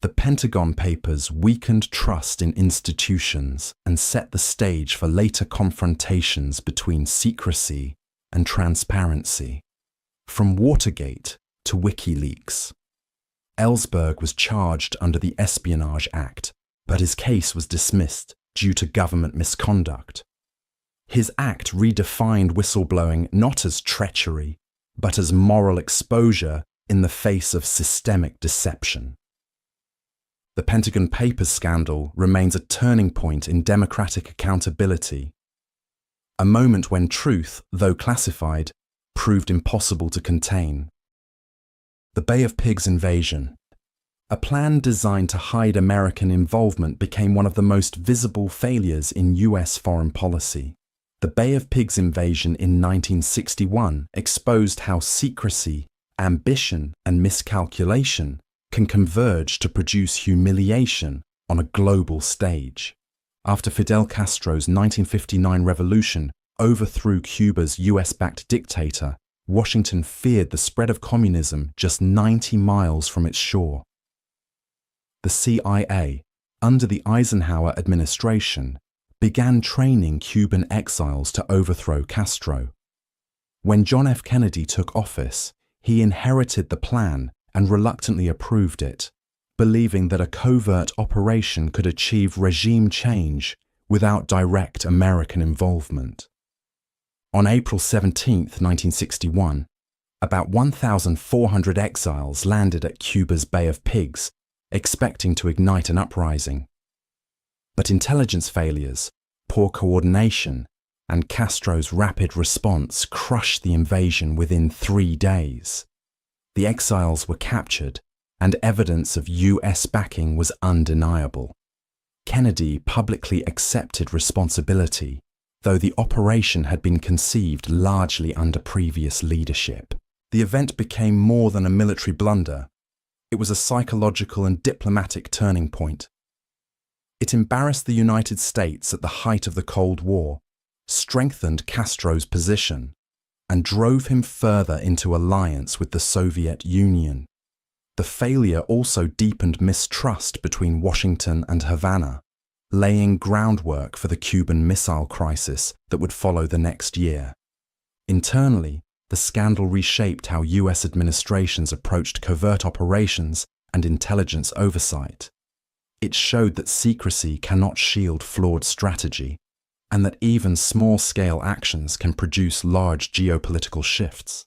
The Pentagon Papers weakened trust in institutions and set the stage for later confrontations between secrecy and transparency. From Watergate to WikiLeaks, Ellsberg was charged under the Espionage Act, but his case was dismissed due to government misconduct. His act redefined whistleblowing not as treachery, but as moral exposure in the face of systemic deception. The Pentagon Papers scandal remains a turning point in democratic accountability, a moment when truth, though classified, proved impossible to contain. The Bay of Pigs invasion. A plan designed to hide American involvement became one of the most visible failures in US foreign policy. The Bay of Pigs invasion in 1961 exposed how secrecy, ambition, and miscalculation can converge to produce humiliation on a global stage. After Fidel Castro's 1959 revolution overthrew Cuba's US-backed dictator, Washington feared the spread of communism just 90 miles from its shore. The CIA, under the Eisenhower administration, began training Cuban exiles to overthrow Castro. When John F. Kennedy took office, he inherited the plan and reluctantly approved it, believing that a covert operation could achieve regime change without direct American involvement. On April 17, 1961, about 1,400 exiles landed at Cuba's Bay of Pigs, expecting to ignite an uprising. But intelligence failures, poor coordination, and Castro's rapid response crushed the invasion within 3 days. The exiles were captured, and evidence of US backing was undeniable. Kennedy publicly accepted responsibility, though the operation had been conceived largely under previous leadership. The event became more than a military blunder. It was a psychological and diplomatic turning point. It embarrassed the United States at the height of the Cold War, strengthened Castro's position, and drove him further into alliance with the Soviet Union. The failure also deepened mistrust between Washington and Havana, laying groundwork for the Cuban Missile Crisis that would follow the next year. Internally, the scandal reshaped how US administrations approached covert operations and intelligence oversight. It showed that secrecy cannot shield flawed strategy, and that even small-scale actions can produce large geopolitical shifts.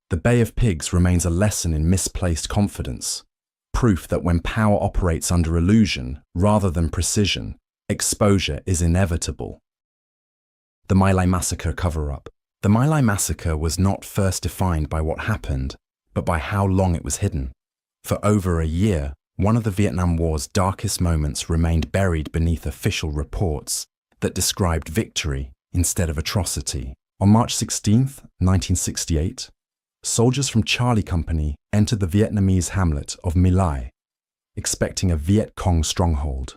The Bay of Pigs remains a lesson in misplaced confidence, proof that when power operates under illusion rather than precision, exposure is inevitable. The My Lai Massacre cover-up. The My Lai Massacre was not first defined by what happened, but by how long it was hidden. For over a year, one of the Vietnam War's darkest moments remained buried beneath official reports that described victory instead of atrocity. On March 16, 1968, soldiers from Charlie Company entered the Vietnamese hamlet of My Lai, expecting a Viet Cong stronghold.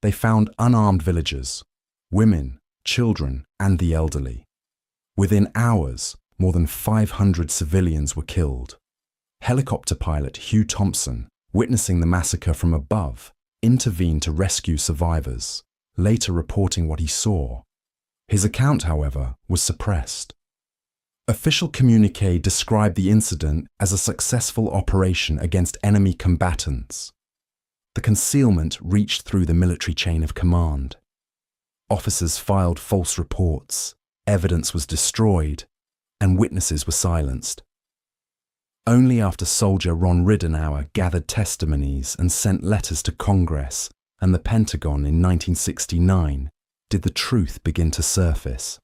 They found unarmed villagers, women, children, and the elderly. Within hours, more than 500 civilians were killed. Helicopter pilot Hugh Thompson, witnessing the massacre from above, intervened to rescue survivors, later reporting what he saw. His account, however, was suppressed. Official communiqué described the incident as a successful operation against enemy combatants. The concealment reached through the military chain of command. Officers filed false reports, evidence was destroyed, and witnesses were silenced. Only after soldier Ron Ridenour gathered testimonies and sent letters to Congress and the Pentagon in 1969 did the truth begin to surface.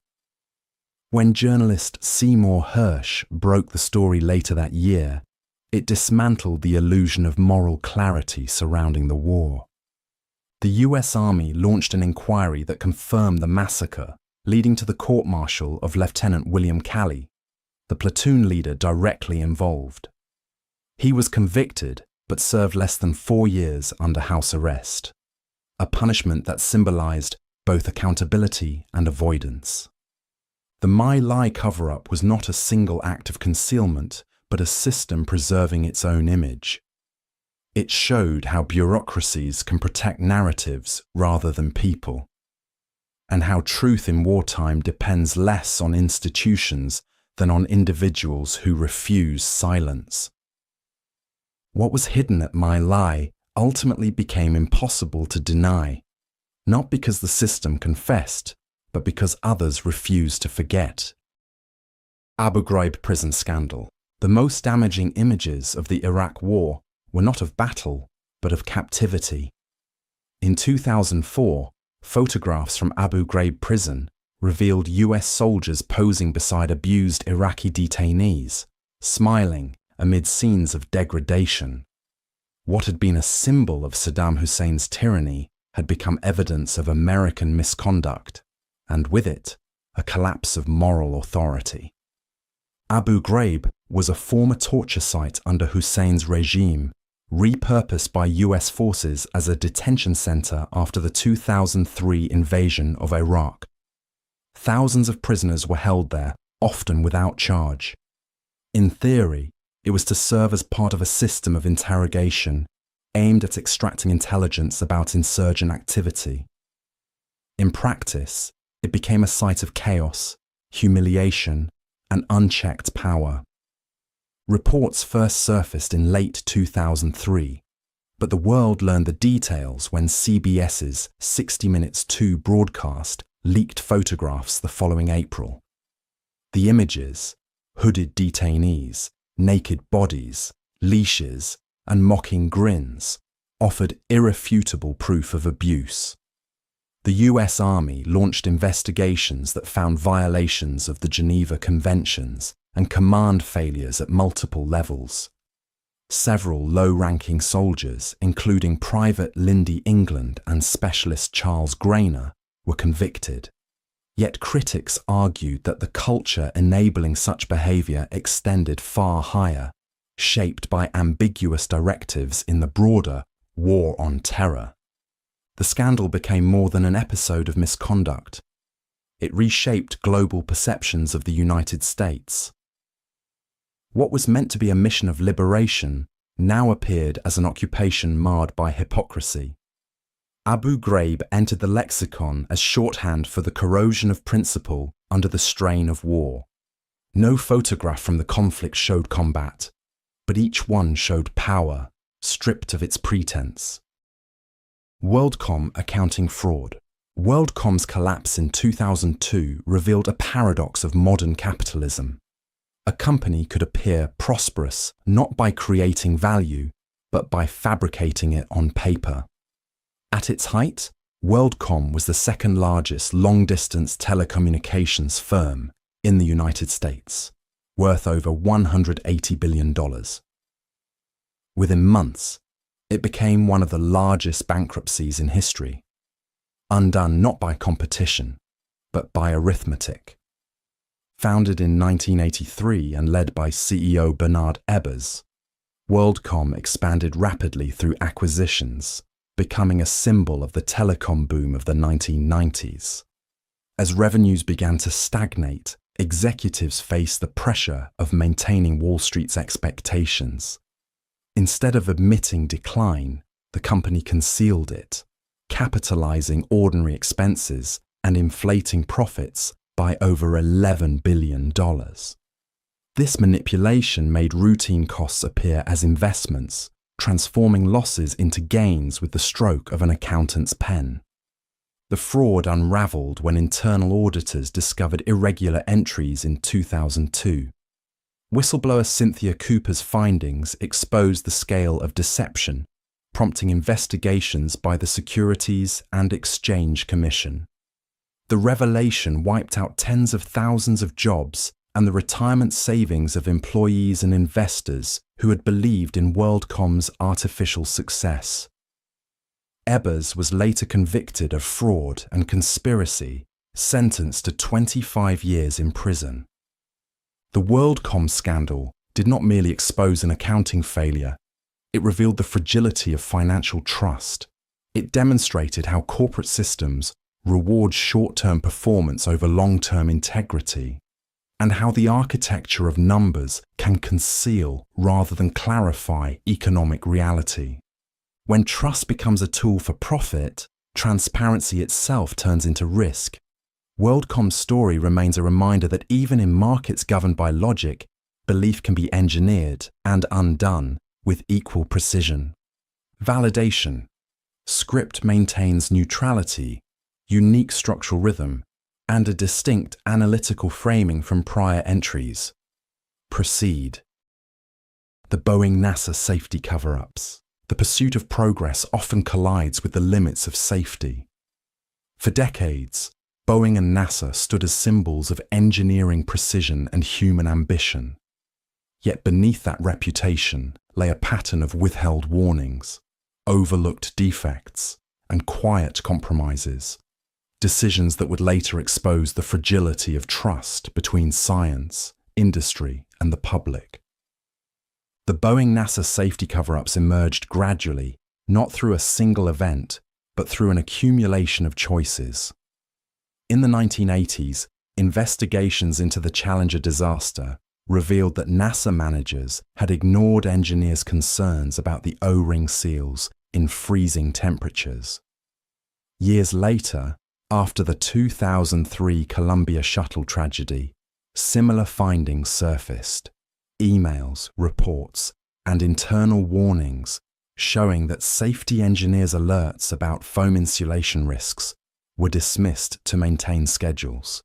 When journalist Seymour Hersh broke the story later that year, it dismantled the illusion of moral clarity surrounding the war. The US Army launched an inquiry that confirmed the massacre, leading to the court-martial of Lieutenant William Calley, the platoon leader directly involved. He was convicted but served less than 4 years under house arrest, a punishment that symbolized both accountability and avoidance. The My Lai cover-up was not a single act of concealment, but a system preserving its own image. It showed how bureaucracies can protect narratives rather than people, and how truth in wartime depends less on institutions than on individuals who refuse silence. What was hidden at My Lai ultimately became impossible to deny, not because the system confessed, but because others refused to forget. Abu Ghraib prison scandal. The most damaging images of the Iraq War were not of battle, but of captivity. In 2004, photographs from Abu Ghraib prison revealed US soldiers posing beside abused Iraqi detainees, smiling amid scenes of degradation. What had been a symbol of Saddam Hussein's tyranny had become evidence of American misconduct, and with it, a collapse of moral authority. Abu Ghraib was a former torture site under Hussein's regime, repurposed by US forces as a detention center after the 2003 invasion of Iraq. Thousands of prisoners were held there, often without charge. In theory, it was to serve as part of a system of interrogation aimed at extracting intelligence about insurgent activity. In practice, it became a site of chaos, humiliation, and unchecked power. Reports first surfaced in late 2003, but the world learned the details when CBS's 60 Minutes 2 broadcast leaked photographs the following April. The images, hooded detainees, naked bodies, leashes, and mocking grins, offered irrefutable proof of abuse. The US Army launched investigations that found violations of the Geneva Conventions and command failures at multiple levels. Several low-ranking soldiers, including Private Lindy England and Specialist Charles Grainer, were convicted. Yet critics argued that the culture enabling such behaviour extended far higher, shaped by ambiguous directives in the broader War on Terror. The scandal became more than an episode of misconduct. It reshaped global perceptions of the United States. What was meant to be a mission of liberation now appeared as an occupation marred by hypocrisy. Abu Ghraib entered the lexicon as shorthand for the corrosion of principle under the strain of war. No photograph from the conflict showed combat, but each one showed power, stripped of its pretense. WorldCom accounting fraud. WorldCom's collapse in 2002 revealed a paradox of modern capitalism. A company could appear prosperous not by creating value, but by fabricating it on paper. At its height, WorldCom was the second largest long-distance telecommunications firm in the United States, worth over $180 billion. Within months, it became one of the largest bankruptcies in history, undone not by competition, but by arithmetic. Founded in 1983 and led by CEO Bernard Ebbers, WorldCom expanded rapidly through acquisitions, becoming a symbol of the telecom boom of the 1990s. As revenues began to stagnate, executives faced the pressure of maintaining Wall Street's expectations. Instead of admitting decline, the company concealed it, capitalizing ordinary expenses and inflating profits by over $11 billion. This manipulation made routine costs appear as investments, transforming losses into gains with the stroke of an accountant's pen. The fraud unraveled when internal auditors discovered irregular entries in 2002. Whistleblower Cynthia Cooper's findings exposed the scale of deception, prompting investigations by the Securities and Exchange Commission. The revelation wiped out tens of thousands of jobs and the retirement savings of employees and investors who had believed in WorldCom's artificial success. Ebbers was later convicted of fraud and conspiracy, sentenced to 25 years in prison. The WorldCom scandal did not merely expose an accounting failure, it revealed the fragility of financial trust. It demonstrated how corporate systems reward short-term performance over long-term integrity, and how the architecture of numbers can conceal rather than clarify economic reality. When trust becomes a tool for profit, transparency itself turns into risk. WorldCom's story remains a reminder that even in markets governed by logic, belief can be engineered and undone with equal precision. Validation. Script maintains neutrality, unique structural rhythm, and a distinct analytical framing from prior entries. Proceed. The Boeing-NASA safety cover-ups. The pursuit of progress often collides with the limits of safety. For decades, Boeing and NASA stood as symbols of engineering precision and human ambition. Yet beneath that reputation lay a pattern of withheld warnings, overlooked defects, and quiet compromises, decisions that would later expose the fragility of trust between science, industry, and the public. The Boeing-NASA safety cover-ups emerged gradually, not through a single event, but through an accumulation of choices. In the 1980s, investigations into the Challenger disaster revealed that NASA managers had ignored engineers' concerns about the O-ring seals in freezing temperatures. Years later, after the 2003 Columbia shuttle tragedy, similar findings surfaced. Emails, reports, and internal warnings showing that safety engineers' alerts about foam insulation risks were dismissed to maintain schedules.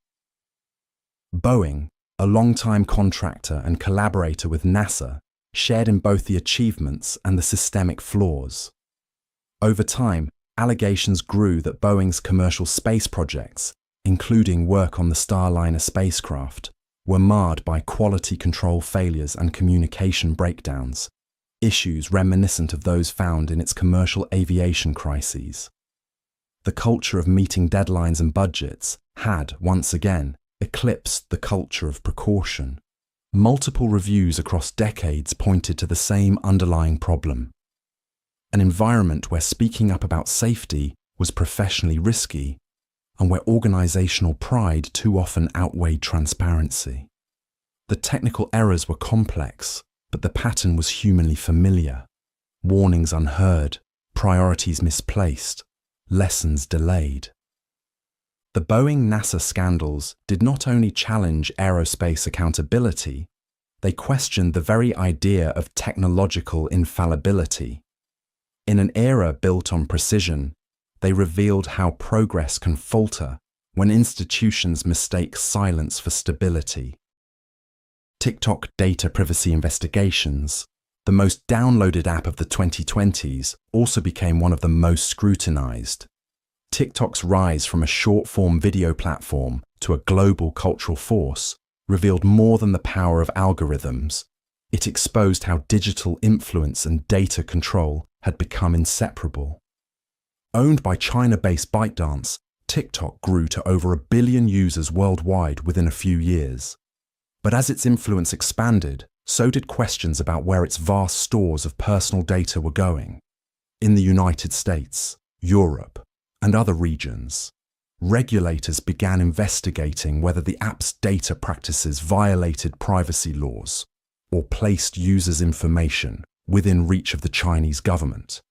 Boeing, a longtime contractor and collaborator with NASA, shared in both the achievements and the systemic flaws. Over time, allegations grew that Boeing's commercial space projects, including work on the Starliner spacecraft, were marred by quality control failures and communication breakdowns, issues reminiscent of those found in its commercial aviation crises. The culture of meeting deadlines and budgets had, once again, eclipsed the culture of precaution. Multiple reviews across decades pointed to the same underlying problem: an environment where speaking up about safety was professionally risky, and where organizational pride too often outweighed transparency. The technical errors were complex, but the pattern was humanly familiar. Warnings unheard, priorities misplaced, lessons delayed. The Boeing-NASA scandals did not only challenge aerospace accountability, they questioned the very idea of technological infallibility. In an era built on precision, they revealed how progress can falter when institutions mistake silence for stability. TikTok data privacy investigations, the most downloaded app of the 2020s, also became one of the most scrutinized. TikTok's rise from a short-form video platform to a global cultural force revealed more than the power of algorithms. It exposed how digital influence and data control had become inseparable. Owned by China-based ByteDance, TikTok grew to over 1 billion users worldwide within a few years. But as its influence expanded, so did questions about where its vast stores of personal data were going. In the United States, Europe, and other regions, regulators began investigating whether the app's data practices violated privacy laws or placed users' information within reach of the Chinese government.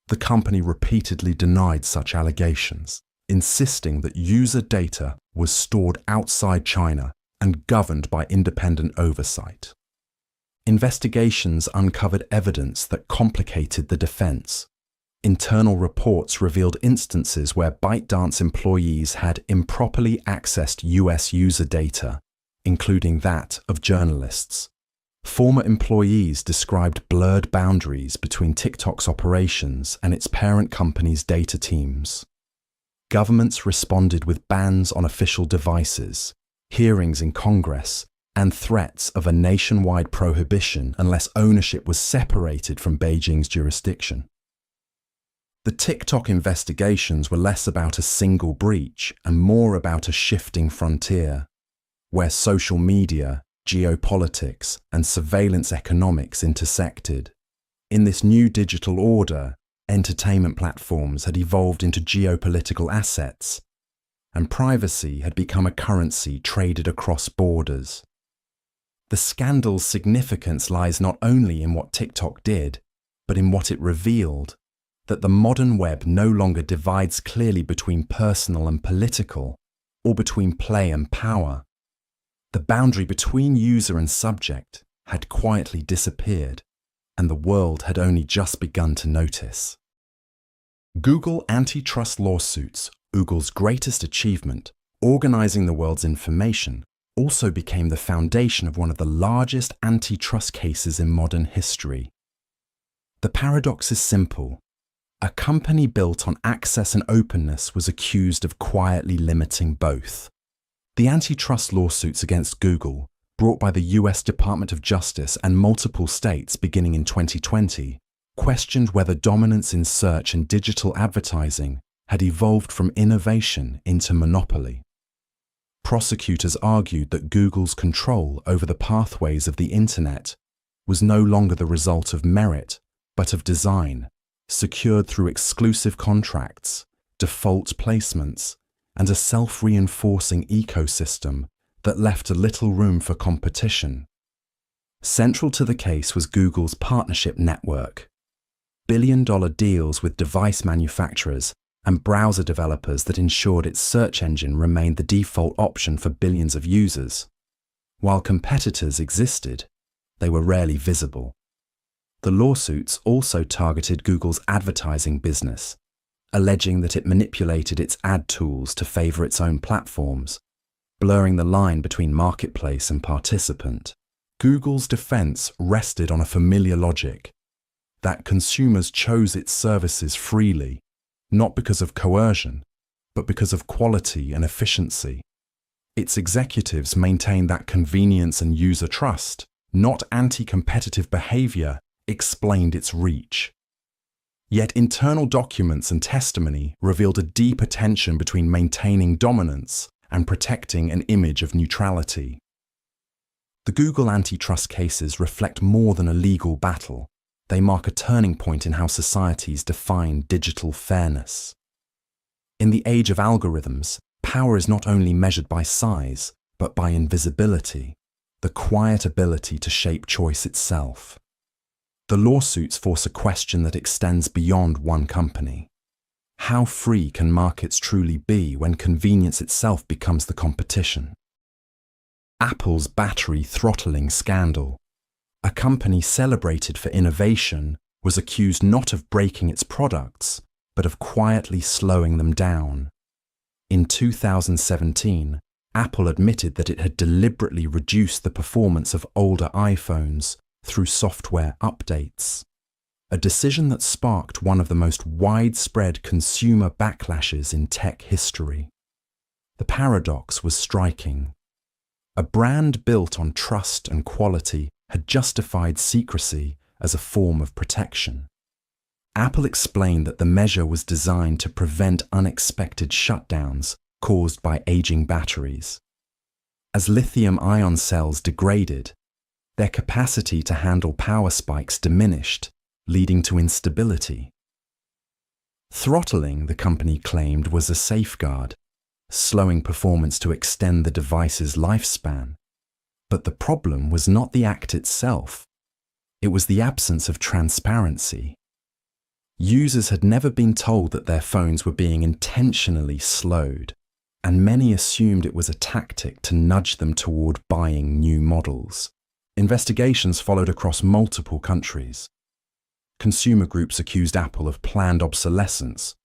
The company repeatedly denied such allegations, insisting that user data was stored outside China and governed by independent oversight. Investigations uncovered evidence that complicated the defense. Internal reports revealed instances where ByteDance employees had improperly accessed US user data, including that of journalists. Former employees described blurred boundaries between TikTok's operations and its parent company's data teams. Governments responded with bans on official devices, hearings in Congress, and threats of a nationwide prohibition unless ownership was separated from Beijing's jurisdiction. The TikTok investigations were less about a single breach and more about a shifting frontier, where social media, geopolitics, and surveillance economics intersected. In this new digital order, entertainment platforms had evolved into geopolitical assets, and privacy had become a currency traded across borders. The scandal's significance lies not only in what TikTok did, but in what it revealed: that the modern web no longer divides clearly between personal and political, or between play and power. The boundary between user and subject had quietly disappeared, and the world had only just begun to notice. Google antitrust lawsuits, Google's greatest achievement, organizing the world's information, also became the foundation of one of the largest antitrust cases in modern history. The paradox is simple. A company built on access and openness was accused of quietly limiting both. The antitrust lawsuits against Google, brought by the US Department of Justice and multiple states beginning in 2020, questioned whether dominance in search and digital advertising had evolved from innovation into monopoly. Prosecutors argued that Google's control over the pathways of the internet was no longer the result of merit, but of design, secured through exclusive contracts, default placements, and a self-reinforcing ecosystem that left little room for competition. Central to the case was Google's partnership network. Billion-dollar deals with device manufacturers and browser developers that ensured its search engine remained the default option for billions of users. While competitors existed, they were rarely visible. The lawsuits also targeted Google's advertising business, alleging that it manipulated its ad tools to favor its own platforms, blurring the line between marketplace and participant. Google's defense rested on a familiar logic, that consumers chose its services freely, not because of coercion, but because of quality and efficiency. Its executives maintained that convenience and user trust, not anti-competitive behavior, explained its reach. Yet internal documents and testimony revealed a deeper tension between maintaining dominance and protecting an image of neutrality. The Google antitrust cases reflect more than a legal battle. They mark a turning point in how societies define digital fairness. In the age of algorithms, power is not only measured by size, but by invisibility, the quiet ability to shape choice itself. The lawsuits force a question that extends beyond one company. how free can markets truly be when convenience itself becomes the competition? Apple's battery throttling scandal. A company celebrated for innovation was accused not of breaking its products, but of quietly slowing them down. In 2017, Apple admitted that it had deliberately reduced the performance of older iPhones through software updates, a decision that sparked one of the most widespread consumer backlashes in tech history. The paradox was striking. A brand built on trust and quality had justified secrecy as a form of protection. Apple explained that the measure was designed to prevent unexpected shutdowns caused by aging batteries. As lithium-ion cells degraded, their capacity to handle power spikes diminished, leading to instability. Throttling, the company claimed, was a safeguard, slowing performance to extend the device's lifespan. But the problem was not the act itself. It was the absence of transparency. Users had never been told that their phones were being intentionally slowed, and many assumed it was a tactic to nudge them toward buying new models. Investigations followed across multiple countries. Consumer groups accused Apple of planned obsolescence,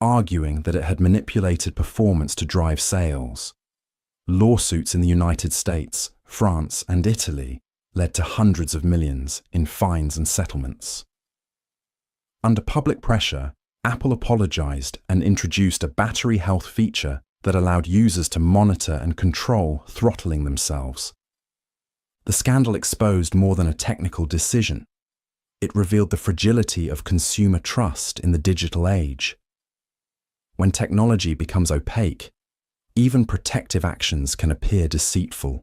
arguing that it had manipulated performance to drive sales. Lawsuits in the United States, France, and Italy led to hundreds of millions in fines and settlements. Under public pressure, Apple apologized and introduced a battery health feature that allowed users to monitor and control throttling themselves. The scandal exposed more than a technical decision. It revealed the fragility of consumer trust in the digital age. When technology becomes opaque, even protective actions can appear deceitful.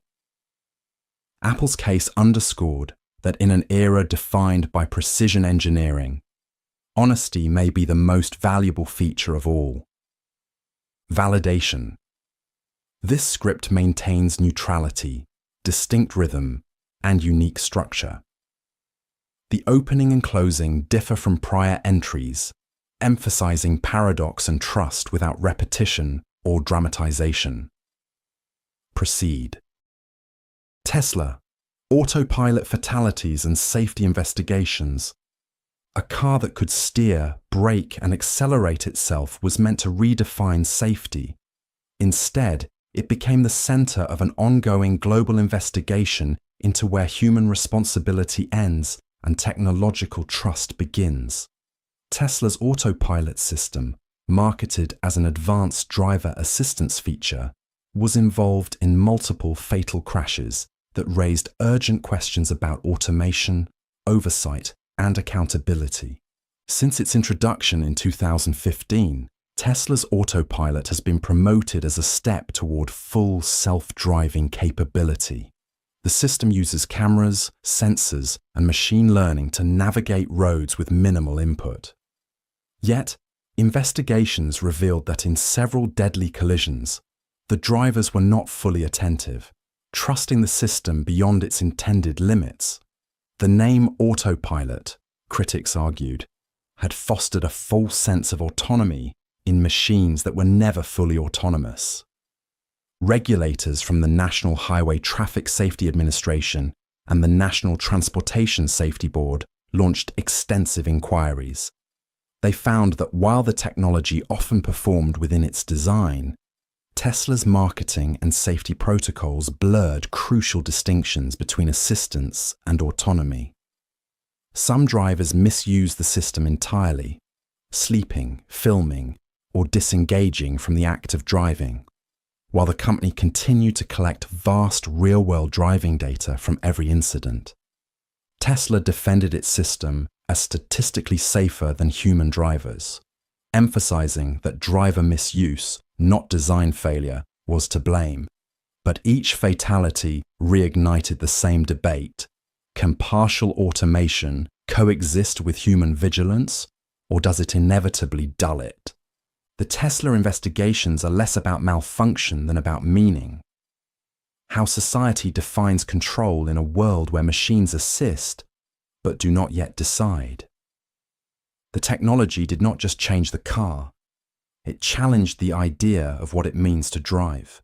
Apple's case underscored that in an era defined by precision engineering, honesty may be the most valuable feature of all. Validation. This script maintains neutrality, distinct rhythm, and unique structure. The opening and closing differ from prior entries, emphasizing paradox and trust without repetition or dramatization. Proceed. Tesla, autopilot fatalities and safety investigations. A car that could steer, brake, and accelerate itself was meant to redefine safety. Instead, it became the center of an ongoing global investigation into where human responsibility ends and technological trust begins. Tesla's autopilot system, marketed as an advanced driver assistance feature, was involved in multiple fatal crashes that raised urgent questions about automation, oversight, and accountability. Since its introduction in 2015, Tesla's autopilot has been promoted as a step toward full self-driving capability. The system uses cameras, sensors, and machine learning to navigate roads with minimal input. Yet, investigations revealed that in several deadly collisions, the drivers were not fully attentive, trusting the system beyond its intended limits. The name autopilot, critics argued, had fostered a false sense of autonomy in machines that were never fully autonomous. Regulators from the National Highway Traffic Safety Administration and the National Transportation Safety Board launched extensive inquiries. They found that while the technology often performed within its design, Tesla's marketing and safety protocols blurred crucial distinctions between assistance and autonomy. Some drivers misuse the system entirely, sleeping, filming, or disengaging from the act of driving, while the company continued to collect vast real-world driving data from every incident. Tesla defended its system as statistically safer than human drivers, emphasizing that driver misuse, not design failure, was to blame. But each fatality reignited the same debate. Can partial automation coexist with human vigilance, or does it inevitably dull it? The Tesla investigations are less about malfunction than about meaning. How society defines control in a world where machines assist, but do not yet decide. The technology did not just change the car, It challenged the idea of what it means to drive.